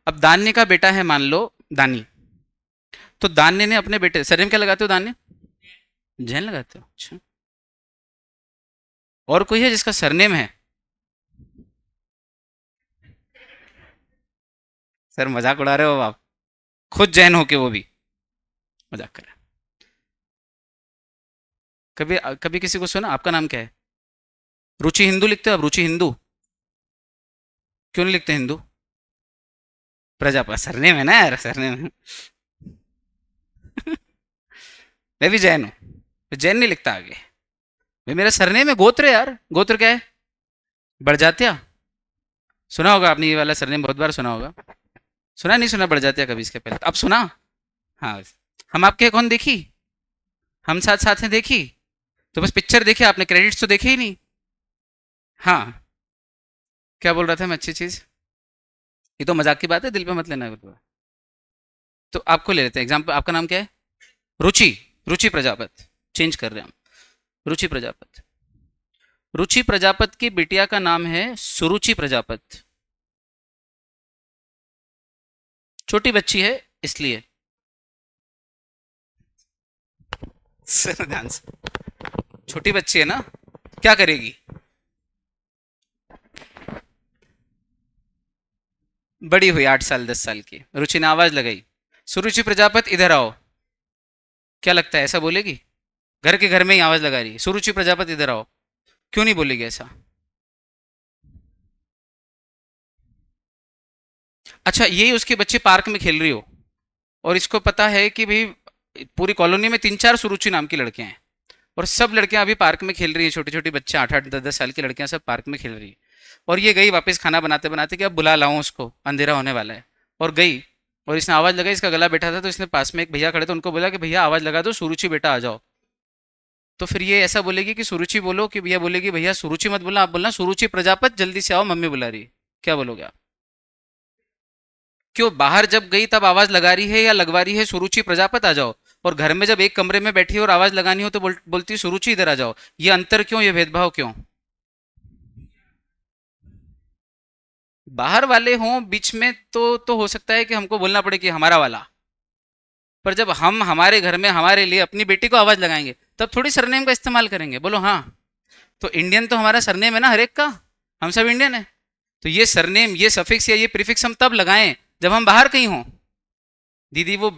अब दान्य का बेटा है मान लो दानी। तो दान्य ने अपने बेटे, सरनेम क्या लगाते हो दान्य? जैन लगाते हो? अच्छा। और कोई है जिसका सरनेम है? सर मजाक उड़ा रहे हो आप? खुद जैन हो के वो भी मजाक कर रहे हैं। कभी कभी किसी को सुना? आपका नाम क्या है? रुचि हिंदू लिखते हो आप? रुचि हिंदू क्यों नहीं लिखते हिंदू? प्रजापति सरनेम है ना यार, सरनेम। मैं भी जैन हूँ, तो जैन नहीं लिखता आगे। भाई मेरा सरनेम है, गोत्र है यार। गोत्र क्या है? बड़जात्या। सुना होगा आपने ये वाला सरनेम, बहुत बार सुना होगा। सुना नहीं सुना बड़जात्या कभी इसके पहले? अब सुना? हाँ। हम आपके कौन देखी? हम साथ साथ हैं देखी? तो बस पिक्चर देखे आपने, क्रेडिट्स तो देखे ही नहीं। हाँ। क्या बोल रहा था मैं? अच्छी चीज, ये तो मजाक की बात है, दिल पे मत लेना बिल्कुल। तो आपको ले लेते हैं एग्जाम्पल। आपका नाम क्या है? रुचि। रुचि प्रजापत। चेंज कर रहे हैं हम, रुचि प्रजापत। रुचि प्रजापत की बिटिया का नाम है सुरुचि प्रजापत। छोटी बच्ची है इसलिए। सुनो ध्यान से, छोटी बच्ची है ना, क्या करेगी? बड़ी हुई 8 साल 10 साल की, रुचि ने आवाज लगाई, सुरुचि प्रजापत इधर आओ। क्या लगता है ऐसा बोलेगी? घर के घर में ही आवाज लगा रही है, सुरुचि प्रजापत इधर आओ। क्यों नहीं बोलेगी ऐसा? अच्छा, यही उसके बच्चे पार्क में खेल रही हो, और इसको पता है कि भाई पूरी कॉलोनी में 3 4 सुरुचि नाम की लड़कियां हैं, और सब लड़कियां अभी पार्क में खेल रही हैं, छोटी छोटी बच्चे 8 8 10 10 साल की लड़कियां सब पार्क में खेल रही है। और ये गई वापस खाना बनाते बनाते कि अब बुला लाऊं उसको, अंधेरा होने वाला है। और गई, और इसने आवाज़ लगाई, इसका गला बैठा था, तो इसने पास में एक भैया खड़े थे, उनको बोला कि भैया आवाज़ लगा दो, सुरुचि बेटा आ जाओ। तो फिर ये ऐसा बोलेगी कि सुरुचि बोलो, कि भैया बोलेगी भैया सुरुचि मत बोलना, आप बोलना सुरुचि प्रजापत जल्दी से आओ, मम्मी बुला रही है। क्या बोलोगे आप? क्यों? बाहर जब गई तब आवाज लगा रही है या लगवा रही है सुरुचि प्रजापत आ जाओ, और घर में जब एक कमरे में बैठी है और आवाज लगानी हो तो बोलती है सुरुचि इधर आ जाओ। ये अंतर क्यों, ये भेदभाव क्यों? बाहर वाले हों बीच में तो हो सकता है कि हमको बोलना पड़े कि हमारा वाला। पर जब हम हमारे घर में हमारे लिए अपनी बेटी को आवाज लगाएंगे तब थोड़ी सरनेम का इस्तेमाल करेंगे, बोलो हाँ। तो इंडियन तो हमारा सरनेम है ना हर एक का, हम सब इंडियन है। तो ये सरनेम, ये सफिक्स या ये प्रीफिक्स हम तब लगाएं जब हम बाहर कहीं हों। दीदी वो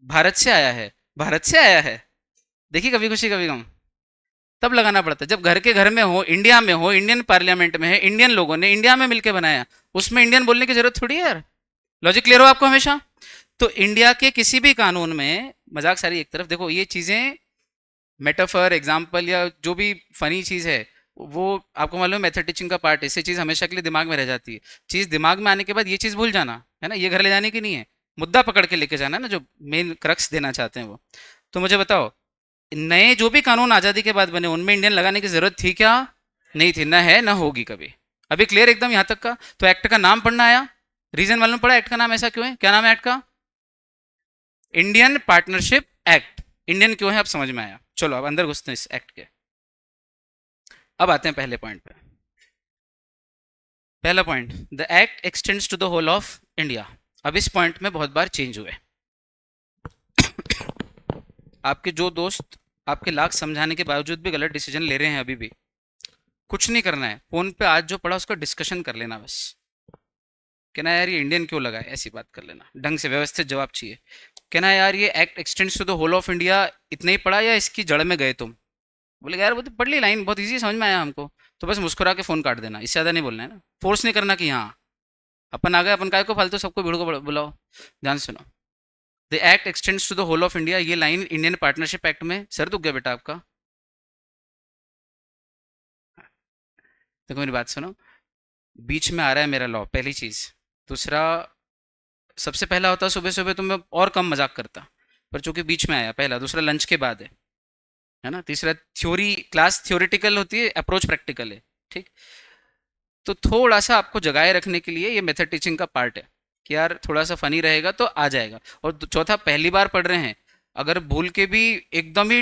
भारत से आया है, भारत से आया है, देखिए कभी खुशी कभी गम, तब लगाना पड़ता है। जब घर के घर में हो, इंडिया में हो, इंडियन पार्लियामेंट में है, इंडियन लोगों ने इंडिया में मिलकर बनाया, उसमें इंडियन बोलने की जरूरत थोड़ी है यार। लॉजिक क्लियर हो आपको हमेशा। तो इंडिया के किसी भी कानून में, मजाक सारी एक तरफ, देखो ये चीजें मेटाफर एग्जाम्पल या जो भी फनी चीज है वो आपको मालूम है मेथड टीचिंग का पार्ट है। इससे चीज हमेशा के लिए दिमाग में रह जाती है। चीज दिमाग में आने के बाद ये चीज भूल जाना है ना, ये घर ले जाने की नहीं है, मुद्दा पकड़ के लेके जाना है ना, जो मेन क्रक्स देना चाहते हैं वो। तो मुझे बताओ, नए जो भी कानून आज़ादी के बाद बने उनमें इंडियन लगाने की जरूरत थी क्या? नहीं थी, ना है ना होगी कभी। अभी क्लियर एकदम यहाँ तक का। तो एक्ट का नाम पढ़ना आया, रीजन मालूम पड़ा एक्ट का नाम ऐसा क्यों है, क्या नाम है एक्ट का? Indian partnership act. इंडियन क्यों है अब समझ में आया। चलो अब अंदर घुसते हैं इस एक्ट के। अब आते हैं पहले पॉइंट पे। पहला point, the act extends to the whole of India. अब इस पॉइंट में बहुत बार चेंज हुए। आपके जो दोस्त आपके लाख समझाने के बावजूद भी गलत डिसीजन ले रहे हैं, अभी भी कुछ नहीं करना है, फोन पे आज जो पढ़ा उसका डिस्कशन कर लेना बस। कहना यार ये इंडियन क्यों लगा है, ऐसी बात कर लेना, ढंग से व्यवस्थित जवाब चाहिए। कहना यार ये act extends to the whole of India, इतना ही पढ़ा या इसकी जड़ में गए तुम? बोले यार वो तो पढ़ ली लाइन, बहुत इजी समझ में आया हमको। तो बस मुस्कुरा के फोन काट देना, इससे ज़्यादा नहीं बोलना है ना, फोर्स नहीं करना कि हाँ अपन आ गए, अपन काय को फालतू सबको भीड़ को बुलाओ। ध्यान सुनो, the act extends to the whole of India, ये लाइन इंडियन पार्टनरशिप एक्ट में, सर दुख गया बेटा आपका। देखो मेरी बात सुनो, बीच में आ रहा है मेरा लॉ, पहली चीज। दूसरा, सबसे पहला होता सुबह सुबह तो मैं और कम मजाक करता, पर चूंकि बीच में आया, पहला। दूसरा लंच के बाद है ना। तीसरा, थ्योरी क्लास थ्योरेटिकल होती है, अप्रोच प्रैक्टिकल है, ठीक। तो थोड़ा सा आपको जगाए रखने के लिए ये मेथड टीचिंग का पार्ट है कि यार थोड़ा सा फनी रहेगा तो आ जाएगा। और चौथा, पहली बार पढ़ रहे हैं, अगर भूल के भी एकदम ही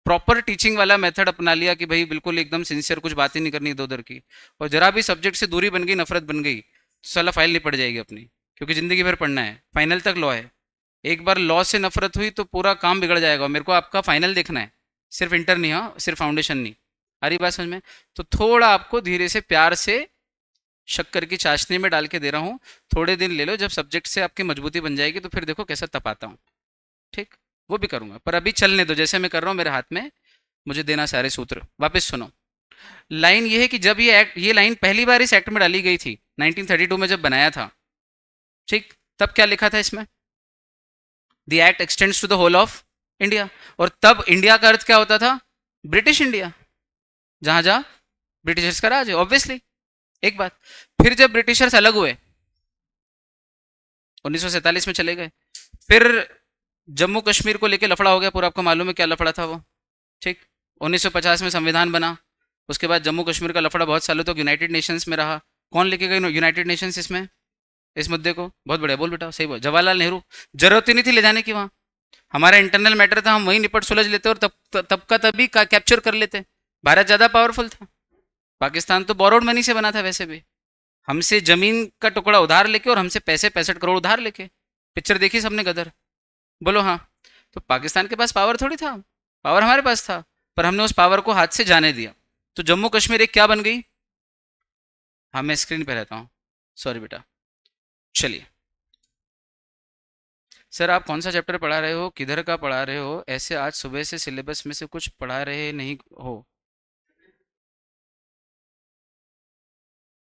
प्रॉपर टीचिंग वाला मेथड अपना लिया कि भाई बिल्कुल एकदम सिंसियर, कुछ बात ही नहीं करनी इधर उधर की, और जरा भी सब्जेक्ट से दूरी बन गई, नफरत बन गई, तो साला फाइल नहीं पड़ जाएगी अपनी, क्योंकि जिंदगी भर पढ़ना है, फाइनल तक लॉ है। एक बार लॉ से नफरत हुई तो पूरा काम बिगड़ जाएगा। मेरे को आपका फाइनल देखना है, सिर्फ इंटर नहीं, हाँ सिर्फ फाउंडेशन नहीं। आ रही बात समझ में? तो थोड़ा आपको धीरे से प्यार से शक्कर की चाशनी में डाल के दे रहा हूँ। थोड़े दिन ले लो, जब सब्जेक्ट से आपकी मजबूती बन जाएगी तो फिर देखो कैसा तपाता हूँ, ठीक। वो भी करूंगा, पर अभी चलने दो, जैसे मैं कर रहा हूँ मेरे हाथ में, मुझे देना सारे सूत्र। वापस सुनो, लाइन ये है कि जब ये एक्ट, ये लाइन पहली बार इस एक्ट में डाली गई थी 1932 में जब बनाया था, ठीक। तब क्या लिखा था इसमें? The act extends to the whole of India. और तब इंडिया का अर्थ क्या होता था? ब्रिटिश इंडिया, जहां जहां ब्रिटिशर्स का राज है, ऑब्वियसली। एक बात, फिर जब ब्रिटिशर्स अलग हुए 1947 में चले गए, फिर जम्मू कश्मीर को लेके लफड़ा हो गया पूरा, आपको मालूम है क्या लफड़ा था वो, ठीक। 1950 में संविधान बना, उसके बाद जम्मू कश्मीर का लफड़ा बहुत सालों तक यूनाइटेड नेशंस में रहा। कौन लेके गए यूनाइटेड नेशंस इसमें, इस मुद्दे को? बहुत बढ़िया, बोल बेटा, सही बोल, जवाहरलाल नेहरू। जरूरत ही नहीं थी ले जाने की वहाँ, हमारा इंटरनल मैटर था, हम वहीं निपट सुलझ लेते और तब का तभी कैप्चर कर लेते। भारत ज़्यादा पावरफुल था, पाकिस्तान तो बोरोड मनी से बना था वैसे भी, हमसे जमीन का टुकड़ा उधार लेके और हमसे पैसे 65 करोड़ उधार लेके। पिक्चर देखी सबने गदर, बोलो हाँ। तो पाकिस्तान के पास पावर थोड़ी था, पावर हमारे पास था, पर हमने उस पावर को हाथ से जाने दिया। तो जम्मू कश्मीर एक क्या बन गई? हाँ मैं स्क्रीन पे रहता हूँ, सॉरी बेटा। चलिए सर, आप कौन सा चैप्टर पढ़ा रहे हो, किधर का पढ़ा रहे हो? ऐसे आज सुबह से सिलेबस में से कुछ पढ़ा रहे नहीं हो?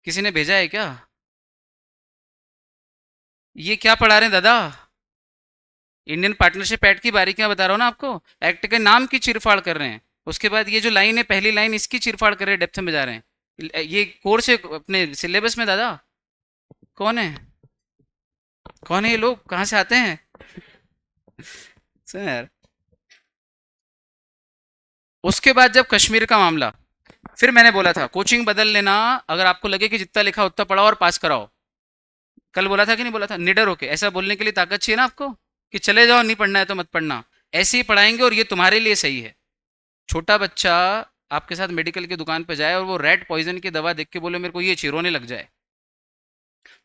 किसी ने भेजा है क्या? ये क्या पढ़ा रहे हैं दादा? इंडियन पार्टनरशिप एक्ट की बारीकियां बता रहा हूँ ना आपको, एक्ट के नाम की चीरफाड़ कर रहे हैं। उसके बाद ये जो लाइन है, पहली लाइन, इसकी चीरफाड़ कर रहे हैं, डेप्थ में जा रहे हैं। ये कोर्स है अपने सिलेबस में दादा। कौन है, कौन है ये लोग, कहाँ से आते हैं? सर, उसके बाद जब कश्मीर का मामला, फिर मैंने बोला था कोचिंग बदल लेना, अगर आपको लगे कि जितना लिखा उतना पढ़ाओ और पास कराओ। कल बोला था कि नहीं बोला था? निडर होके, ऐसा बोलने के लिए ताकत चाहिए ना आपको कि चले जाओ, नहीं पढ़ना है तो मत पढ़ना। ऐसे ही पढ़ाएंगे और ये तुम्हारे लिए सही है। छोटा बच्चा आपके साथ मेडिकल की दुकान पे जाए और वो रेड पॉइजन की दवा देख के बोले मेरे को ये चाहिए, रोने लग जाए,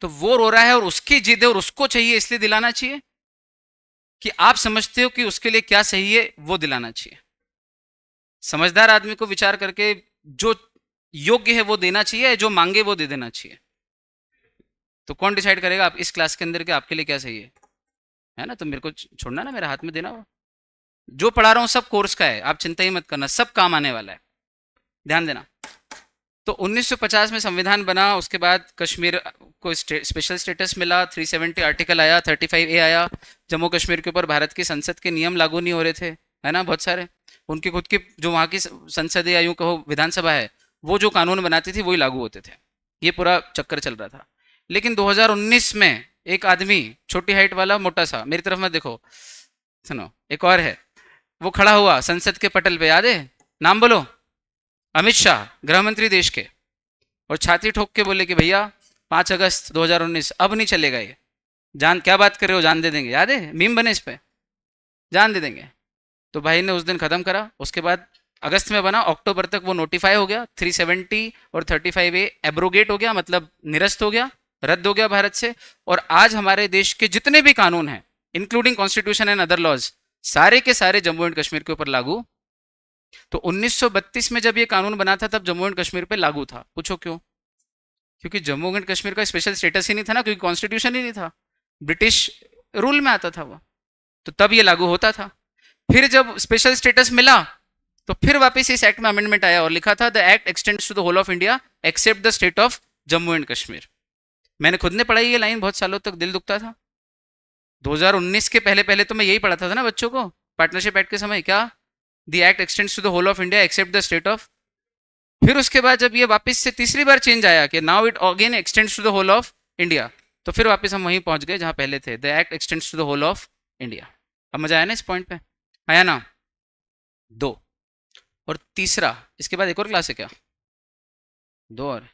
तो वो रो रहा है और उसकी जिद है और उसको चाहिए, इसलिए दिलाना चाहिए? कि आप समझते हो कि उसके लिए क्या सही है वो दिलाना चाहिए। समझदार आदमी को विचार करके जो योग्य है वो देना चाहिए, जो मांगे वो दे देना चाहिए। तो कौन डिसाइड करेगा आप इस क्लास के अंदर के आपके लिए क्या सही है ना? तो मेरे को छोड़ना ना, मेरे हाथ में देना। वो जो पढ़ा रहा हूँ सब कोर्स का है, आप चिंता ही मत करना, सब काम आने वाला है, ध्यान देना। तो 1950 में संविधान बना, उसके बाद कश्मीर को स्पेशल स्टेटस मिला, 370 आर्टिकल आया, 35A आया। जम्मू कश्मीर के ऊपर भारत की संसद के नियम लागू नहीं हो रहे थे, है ना, बहुत सारे। उनकी खुद की जो वहाँ की संसद या यूँ कहो विधानसभा है, वो जो कानून बनाती थी वही लागू होते थे। ये पूरा चक्कर चल रहा था। लेकिन 2019 में एक आदमी, छोटी हाइट वाला, मोटा सा, मेरी तरफ मत देखो, सुनो, एक और है, वो खड़ा हुआ संसद के पटल पे, याद है? नाम बोलो। अमित शाह, गृह मंत्री देश के। और छाती ठोक के बोले कि भैया 5 अगस्त 2019 अब नहीं चलेगा ये, जान क्या बात कर रहे हो, जान दे देंगे। याद है? मीम बने इस पे, जान दे देंगे। तो भाई ने उस दिन खत्म करा। उसके बाद अगस्त में बना, अक्टूबर तक वो नोटिफाई हो गया, 370 और 35A एब्रोगेट हो गया, मतलब निरस्त हो गया, रद्द हो गया भारत से। और आज हमारे देश के जितने भी कानून हैं, including constitution and other laws, सारे के सारे जम्मू एंड कश्मीर के ऊपर लागू। तो 1932 में जब ये कानून बना था तब जम्मू एंड कश्मीर पे लागू था। पूछो क्यों? क्योंकि जम्मू एंड कश्मीर का स्पेशल स्टेटस ही नहीं था ना, क्योंकि कॉन्स्टिट्यूशन ही नहीं था, ब्रिटिश रूल में आता था वो, तो तब ये लागू होता था। फिर जब स्पेशल स्टेटस मिला तो फिर वापस इस एक्ट में अमेंडमेंट आया और लिखा था the act extends to the whole of India except the state of Jammu and Kashmir. मैंने खुद ने पढ़ाई ये लाइन, बहुत सालों तक दिल दुखता था। 2019 के पहले पहले तो मैं यही पढ़ाता था ना बच्चों को, पार्टनरशिप एक्ट के समय, क्या? The act extends to the whole of India except the state of. फिर उसके बाद जब ये वापस से तीसरी बार चेंज आया कि now it again extends to the whole of India, तो फिर वापस हम वहीं पहुंच गए जहां पहले थे, the act extends to the whole of India. अब मजा आया ना इस पॉइंट पे? आया ना? 2। और तीसरा, इसके बाद एक और क्लास है क्या? 2 और।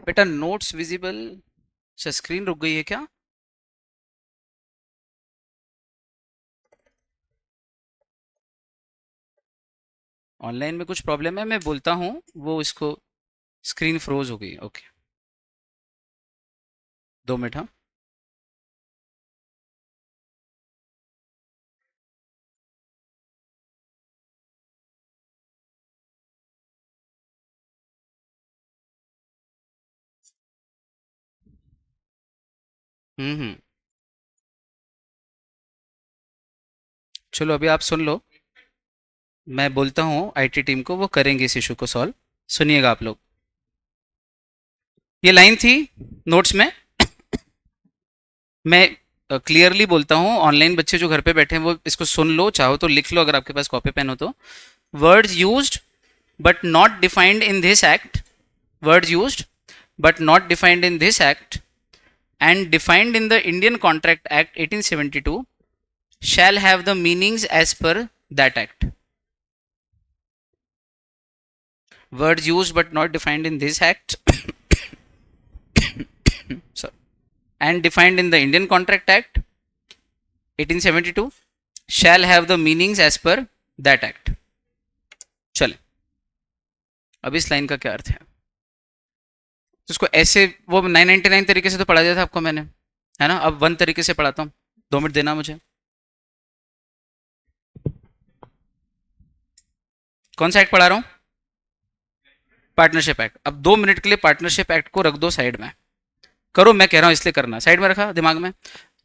बेटा नोट्स विजिबल, स्क्रीन रुक गई है क्या? ऑनलाइन में कुछ प्रॉब्लम है, मैं बोलता हूँ, वो इसको स्क्रीन फ्रोज हो गई। Okay, 2 minute. हाँ, हम्म। चलो अभी आप सुन लो, मैं बोलता हूँ आईटी टीम को, वो करेंगे इस इशू को सॉल्व। सुनिएगा आप लोग, ये लाइन थी नोट्स में, मैं क्लियरली बोलता हूँ, ऑनलाइन बच्चे जो घर पे बैठे हैं वो इसको सुन लो, चाहो तो लिख लो अगर आपके पास कॉपी पेन हो तो। Words used but not defined in this act, words used but not defined in this act and defined in the Indian Contract Act 1872 shall have the meanings as per that act. Words used but not defined in this act so, and defined in the Indian Contract Act 1872 shall have the meanings as per that act. चले, अब इस line का क्या अर्थ है? तो इसको ऐसे, वो 999 तरीके से तो पढ़ा दिया था आपको मैंने, है ना? अब 1 तरीके से पढ़ाता हूँ, 2 मिनट देना मुझे। कौन सा एक्ट पढ़ा रहा हूँ? Partnership act. अब 2 मिनट के लिए पार्टनरशिप एक्ट को रख दो साइड में, करो, मैं कह रहा हूँ इसलिए करना, साइड में रखा दिमाग में।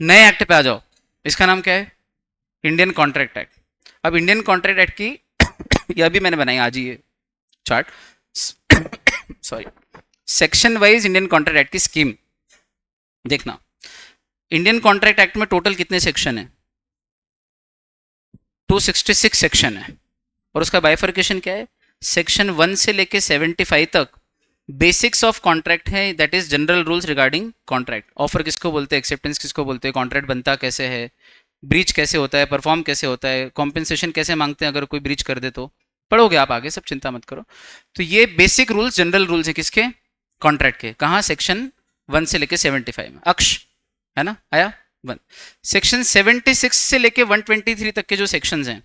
नए एक्ट पे आ जाओ, इसका नाम क्या है? Indian contract act. अब इंडियन कॉन्ट्रैक्ट एक्ट की यह भी मैंने बनाई आज ही ये chart, sorry, section wise Indian contract act की स्कीम देखना। इंडियन कॉन्ट्रैक्ट एक्ट में टोटल कितने सेक्शन है? 266 सेक्शन है। और उसका बाइफर्केशन क्या है? सेक्शन 1 से लेके 75 तक बेसिक्स ऑफ कॉन्ट्रैक्ट है, that is general rules regarding contract. Offer किसको बोलते हैं, एक्सेप्टेंस किसको बोलते हैं, कॉन्ट्रैक्ट बनता कैसे है, ब्रीच कैसे होता है, परफॉर्म कैसे होता है, कॉम्पेंसेशन कैसे मांगते हैं अगर कोई ब्रीच कर दे तो। पढ़ोगे आप आगे, सब चिंता मत करो। तो ये बेसिक रूल्स, जनरल रूल्स है किसके? कॉन्ट्रैक्ट के। कहाँ? सेक्शन 1 से लेके 75 में। अक्ष है ना, आया 1। सेक्शन 76 से लेके 123 तक के जो सेक्शंस हैं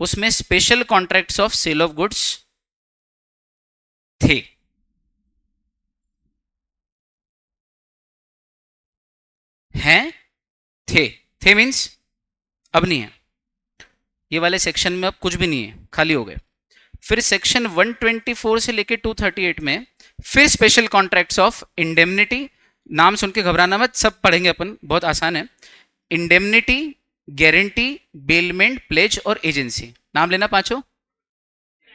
उसमें special contracts of sale of goods थे। हैं, थे मीन्स अब नहीं है, ये वाले सेक्शन में अब कुछ भी नहीं है, खाली हो गए। फिर सेक्शन 124 से लेके 238 में फिर स्पेशल कॉन्ट्रैक्ट्स ऑफ इंडेमनिटी, नाम सुन के घबराना मत, सब पढ़ेंगे अपन, बहुत आसान है। इंडेमनिटी, गारंटी, बेलमेंट, प्लेज और एजेंसी, नाम लेना पांचों।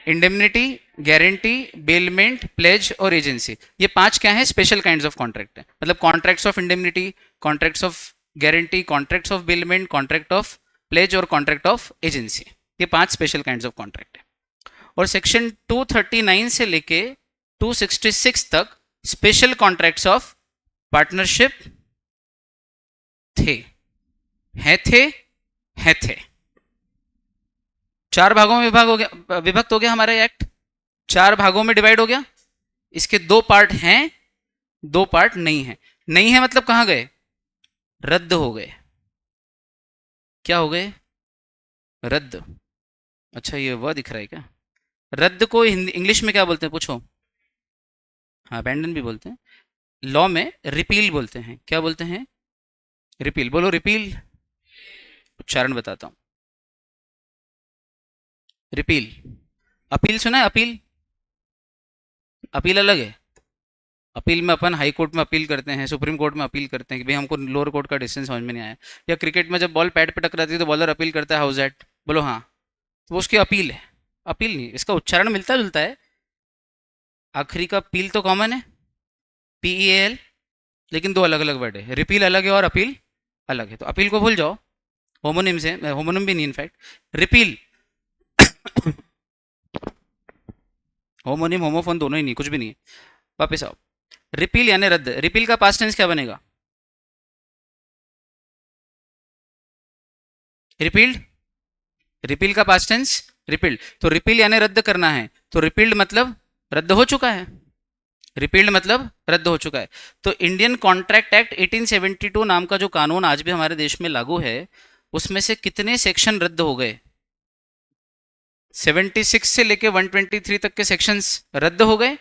इंडेमनिटी, गारंटी, बेलमेंट, प्लेज और एजेंसी, ये पांच क्या है? स्पेशल काइंड्स ऑफ कॉन्ट्रैक्ट है। मतलब contracts of indemnity, contracts of guarantee, contracts of bailment, contract of pledge और कॉन्ट्रैक्ट ऑफ एजेंसी, ये पांच स्पेशल काइंड्स ऑफ कॉन्ट्रैक्ट है। और सेक्शन 239 से लेके 266 तक स्पेशल कॉन्ट्रैक्ट्स ऑफ पार्टनरशिप थे, थे। चार भागों में विभक्त हो गया हमारा एक्ट, चार भागों में डिवाइड हो गया। इसके दो पार्ट हैं, दो पार्ट नहीं है। नहीं है मतलब कहां गए? रद्द हो गए। क्या हो गए? रद्द। अच्छा ये वह दिख रहा है क्या? रद्द को इंग्लिश में क्या बोलते हैं पूछो? हाँ अबैंडन भी बोलते हैं, लॉ में रिपील बोलते हैं। क्या बोलते हैं? रिपील। बोलो रिपील, उच्चारण बताता हूं। रिपील। अपील सुना है? अपील, अपील अलग है। अपील में अपन हाई कोर्ट में अपील करते हैं, सुप्रीम कोर्ट में अपील करते हैं कि भाई हमको लोअर कोर्ट का डिसीजन समझ में नहीं आया। या क्रिकेट में जब बॉल पैड पे टकराती है तो बॉलर अपील करता है, हाउस दैट, बोलो हाँ, तो वो उसकी अपील है। अपील नहीं, इसका उच्चारण मिलता जुलता है, आखिरी का पील तो कॉमन है, PEAL, लेकिन दो अलग अलग वर्ड है। रिपील अलग है और अपील अलग है, तो अपील को भूल जाओ, होमोनिम से, होमोनिम भी नहीं इनफैक्ट, रिपील होमोनिम होमोफोन दोनों ही नहीं, कुछ भी नहीं है। वापस आओ, रिपील यानी रद्द। रिपील का पास्ट टेंस क्या बनेगा? रिपील्ड। रिपील का पास्ट टेंस रिपील्ड। तो रिपील यानी रद्द करना है, तो रिपील्ड मतलब रद्द हो चुका है, रिपील्ड मतलब रद्द हो चुका है। तो इंडियन कॉन्ट्रैक्ट एक्ट 1872 नाम का जो कानून आज भी हमारे देश में लागू है, उसमें से कितने सेक्शन रद्द हो गए? 76 से लेके 123 तक के सेक्शंस रद्द हो गए,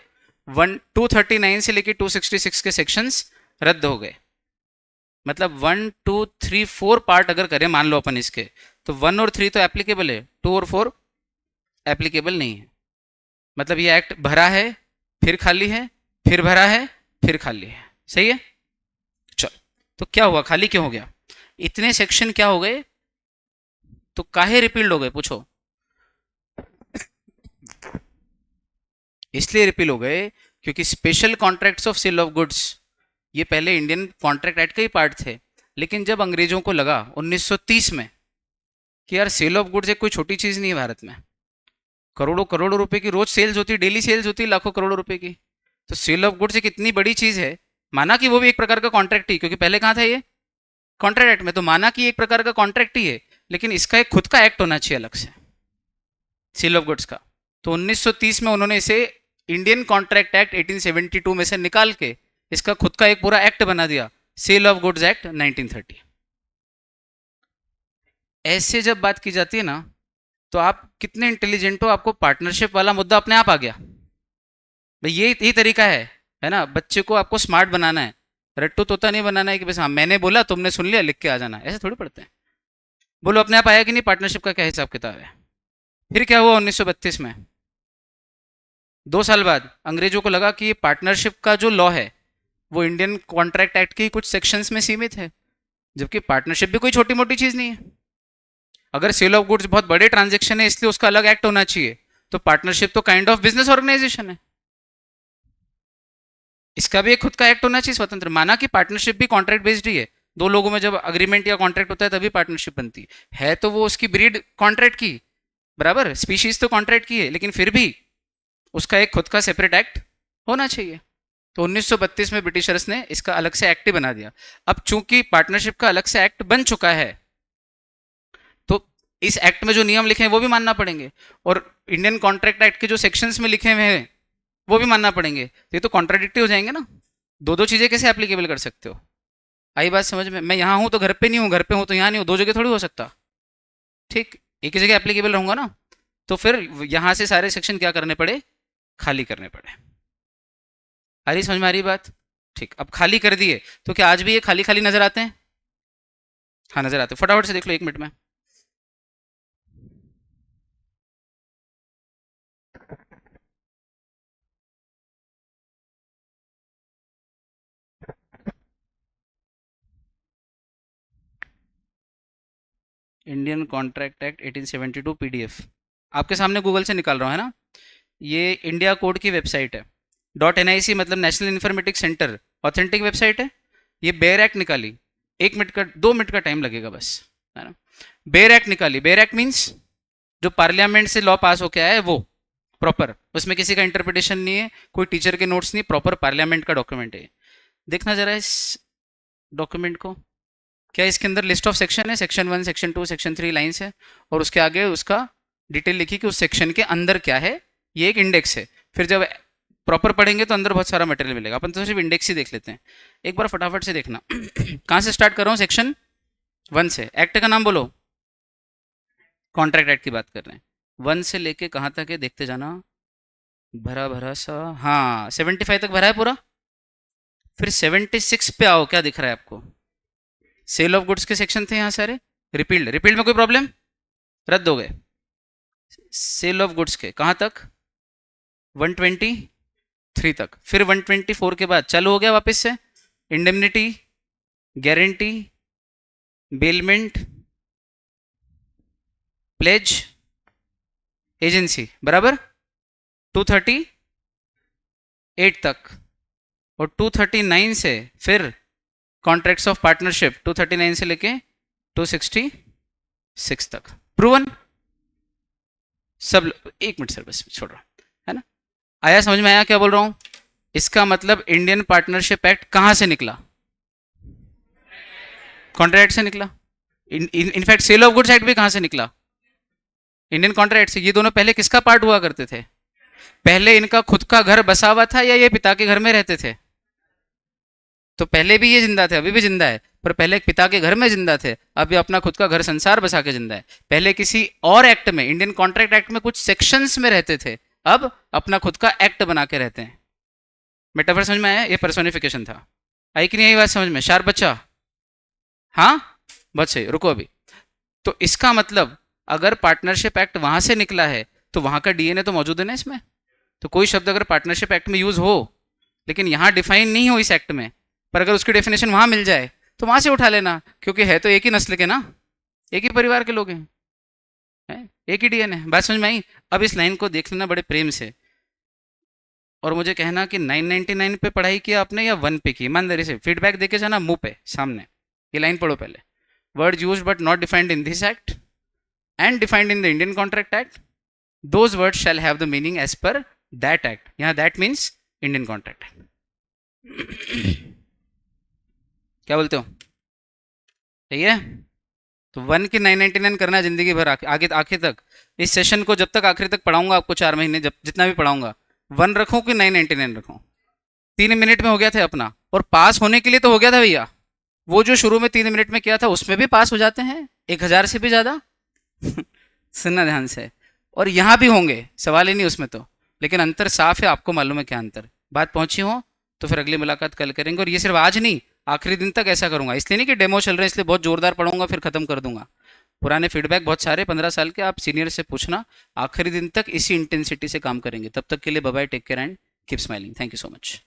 239 से लेके 266 के सेक्शंस रद्द हो गए। मतलब 1 2 3 4 पार्ट अगर करें मान लो अपन इसके, तो 1 और 3 तो एप्लीकेबल है, 2 और 4 एप्लीकेबल नहीं है। मतलब ये एक्ट भरा है, फिर खाली है, फिर भरा है, फिर खाली है। सही है? चलो, तो क्या हुआ? खाली क्यों हो गया? इतने सेक्शन क्या हो गए? तो काहे रिपील्ड हो गए पूछो? इसलिए रिपील हो गए क्योंकि special contracts of sale of goods ये पहले इंडियन कॉन्ट्रैक्ट एक्ट के ही पार्ट थे, लेकिन जब अंग्रेजों को लगा 1930 में कि यार सेल ऑफ गुड्स एक कोई छोटी चीज नहीं है, भारत में करोड़ों करोड़ों रुपए की रोज सेल्स होती है, डेली सेल्स होती है लाखों करोड़ों रुपए की, तो सेल ऑफ गुड्स एक इतनी बड़ी चीज है, माना कि वो भी एक प्रकार का कॉन्ट्रैक्ट ही, क्योंकि पहले कहाँ था ये कॉन्ट्रैक्ट एक्ट में, तो माना कि एक प्रकार का कॉन्ट्रैक्ट ही है, लेकिन इसका एक खुद का एक्ट होना चाहिए अलग से सेल ऑफ गुड्स का। तो 1930 में उन्होंने इसे इंडियन कॉन्ट्रैक्ट एक्ट 1872 में से निकाल के इसका खुद का एक पूरा एक्ट बना दिया, सेल ऑफ गुड्स एक्ट 1930। ऐसे जब बात की जाती है ना, तो आप कितने इंटेलिजेंट हो, आपको पार्टनरशिप वाला मुद्दा अपने आप आ गया। भाई ये तरीका है ना, बच्चे को आपको स्मार्ट बनाना है, रट्टू तोता नहीं बनाना है कि बस हाँ मैंने बोला तुमने सुन लिया लिख के आ जाना, ऐसे थोड़ी पढ़ते हैं। बोलो अपने आप आया कि नहीं पार्टनरशिप का क्या हिसाब किताब है? फिर क्या हुआ 1932 में? 2 साल बाद अंग्रेजों को लगा कि पार्टनरशिप का जो लॉ है वो इंडियन कॉन्ट्रैक्ट एक्ट के कुछ सेक्शंस में सीमित है, जबकि पार्टनरशिप भी कोई छोटी मोटी चीज नहीं है। अगर सेल ऑफ गुड्स बहुत बड़े ट्रांजेक्शन है इसलिए उसका अलग एक्ट होना चाहिए, तो पार्टनरशिप तो काइंड ऑफ बिजनेस ऑर्गेनाइजेशन है, इसका भी एक खुद का एक्ट होना चाहिए स्वतंत्र। माना कि पार्टनरशिप भी कॉन्ट्रैक्ट बेस्ड ही है, दो लोगों में जब अग्रीमेंट या कॉन्ट्रैक्ट होता है तभी पार्टनरशिप बनती है, तो वो उसकी ब्रीड कॉन्ट्रैक्ट की बराबर, स्पीशीज तो कॉन्ट्रैक्ट की है, लेकिन फिर भी उसका एक खुद का सेपरेट एक्ट होना चाहिए। तो 1932 में ब्रिटिशर्स ने इसका अलग से एक्ट ही बना दिया। अब चूंकि पार्टनरशिप का अलग से एक्ट बन चुका है, तो इस एक्ट में जो नियम लिखे हैं वो भी मानना पड़ेंगे, और इंडियन कॉन्ट्रैक्ट एक्ट के जो सेक्शंस में लिखे हुए हैं वो भी मानना पड़ेंगे। तो ये तो कॉन्ट्राडिक्टिव हो जाएंगे ना, दो दो चीजें कैसे एप्लीकेबल कर सकते हो? आई बात समझ में? मैं यहाँ हूं तो घर पे नहीं हूँ, घर पे हूँ तो यहाँ नहीं हूँ, दो जगह थोड़ी हो सकता। ठीक, एक ही जगह एप्लीकेबल रहूंगा ना, तो फिर यहां से सारे सेक्शन क्या करने पड़े? खाली करने पड़े। आ रही समझ में? आ रही बात? ठीक, अब खाली कर दिए तो क्या आज भी ये खाली खाली नजर आते हैं? हाँ नजर आते, फटाफट से देख लो 1 मिनट में। इंडियन कॉन्ट्रैक्ट एक्ट 1872 पीडीएफ आपके सामने गूगल से निकाल रहा हूँ, है ना। ये इंडिया कोड की वेबसाइट है। .nic मतलब national informatics centre, authentic website है। ये बेयर एक्ट निकाली, 1 मिनट का 2 मिनट का टाइम लगेगा बस, है ना। बेयर एक्ट निकाली, बेयर एक्ट मीन्स जो पार्लियामेंट से लॉ पास होके आया है वो प्रॉपर, उसमें किसी का इंटरप्रिटेशन नहीं है, कोई टीचर के नोट्स नहीं, प्रॉपर पार्लियामेंट का डॉक्यूमेंट है। देखना जरा इस डॉक्यूमेंट को, क्या इसके अंदर लिस्ट ऑफ सेक्शन है, सेक्शन 1 सेक्शन 2 सेक्शन 3 लाइन्स है, और उसके आगे उसका डिटेल लिखी कि उस सेक्शन के अंदर क्या है। ये एक इंडेक्स है, फिर जब प्रॉपर पढ़ेंगे तो अंदर बहुत सारा मटेरियल मिलेगा। अपन तो सिर्फ इंडेक्स ही देख लेते हैं, एक बार फटाफट से देखना। कहाँ से स्टार्ट कर रहा हूँ, सेक्शन 1 से। एक्ट का नाम बोलो, कॉन्ट्रैक्ट एक्ट की बात कर रहे हैं। 1 से लेके कहाँ तक है देखते जाना, भरा भरा सा, हाँ 75 तक भरा है पूरा। फिर 76 पे आओ, क्या दिख रहा है आपको, सेल ऑफ गुड्स के सेक्शन थे यहाँ सारे। रिपील्ड, रिपील्ड में कोई प्रॉब्लम, रद्द हो गए। सेल ऑफ गुड्स के कहाँ तक, 123 तक। फिर 124 के बाद चालू हो गया वापस से, indemnity, guarantee, bailment, pledge, agency, बराबर 238 तक। और 239 से फिर कॉन्ट्रैक्ट्स ऑफ पार्टनरशिप, 239 से लेके 266 तक। प्रूवन सब। 1 मिनट सर बस छोड़ रहा हूं, है ना। आया समझ में, आया क्या बोल रहा हूं। इसका मतलब इंडियन पार्टनरशिप एक्ट कहां से निकला, कॉन्ट्रैक्ट से निकला। In fact sale of goods act भी कहां से निकला, इंडियन कॉन्ट्रैक्ट से। ये दोनों पहले किसका पार्ट हुआ करते थे, पहले इनका खुद का घर बसा हुआ था या ये पिता के घर में रहते थे। तो पहले भी ये जिंदा थे, अभी भी जिंदा है, पर पहले पिता के घर में जिंदा थे, अभी अपना खुद का घर संसार बसा के जिंदा है। पहले किसी और एक्ट में, इंडियन कॉन्ट्रैक्ट एक्ट में कुछ सेक्शंस में रहते थे, अब अपना खुद का एक्ट बना के रहते हैं। मेटाफर समझ में आया, ये पर्सोनिफिकेशन था। आई कि नहीं आई बात समझ में, शार्प बच्चा, हाँ बहुत सही। रुको अभी, तो इसका मतलब अगर पार्टनरशिप एक्ट वहां से निकला है तो वहां का डीएनए तो मौजूद है ना इसमें। तो कोई शब्द अगर पार्टनरशिप एक्ट में यूज हो लेकिन यहां डिफाइन नहीं हो इस एक्ट में, पर अगर उसकी डेफिनेशन वहां मिल जाए तो वहां से उठा लेना, क्योंकि है तो एक ही नस्ल के ना, एक ही परिवार के लोग हैं, एक ही डीएनए। बात समझ में आई। अब इस लाइन को देख लेना बड़े प्रेम से, और मुझे कहना कि 999 पे पढ़ाई किया आपने या 1 पे की, ईमानदारी से फीडबैक देके जाना मुंह पे सामने। ये लाइन पढ़ो पहले, word use but not defined in this act and defined in the Indian Contract Act, those words shall have the meaning as per that act. यहाँ that means Indian Contract Act. क्या बोलते हो, सही है। तो 1 की 999 करना जिंदगी भर, आगे आखिर तक। इस सेशन को जब तक आखिर तक पढ़ाऊंगा आपको, 4 महीने, जब जितना भी पढ़ाऊंगा, 1 रखूं कि 999 रखूं। 3 मिनट में हो गया था अपना, और पास होने के लिए तो हो गया था भैया। वो जो शुरू में 3 मिनट में किया था उसमें भी पास हो जाते हैं 1000 से भी ज्यादा। सुनना ध्यान से, और यहां भी होंगे, सवाल ही नहीं उसमें तो, लेकिन अंतर साफ है, आपको मालूम है क्या अंतर। बात पहुंची हो तो फिर अगली मुलाकात कल करेंगे, और ये सिर्फ आज नहीं, आखिरी दिन तक ऐसा करूंगा। इसलिए नहीं कि डेमो चल रहे हैं इसलिए बहुत जोरदार पढ़ूंगा फिर खत्म कर दूंगा। पुराने फीडबैक बहुत सारे 15 साल के, आप सीनियर से पूछना, आखिरी दिन तक इसी इंटेंसिटी से काम करेंगे। तब तक के लिए bye bye, take care and keep smiling. Thank you so much.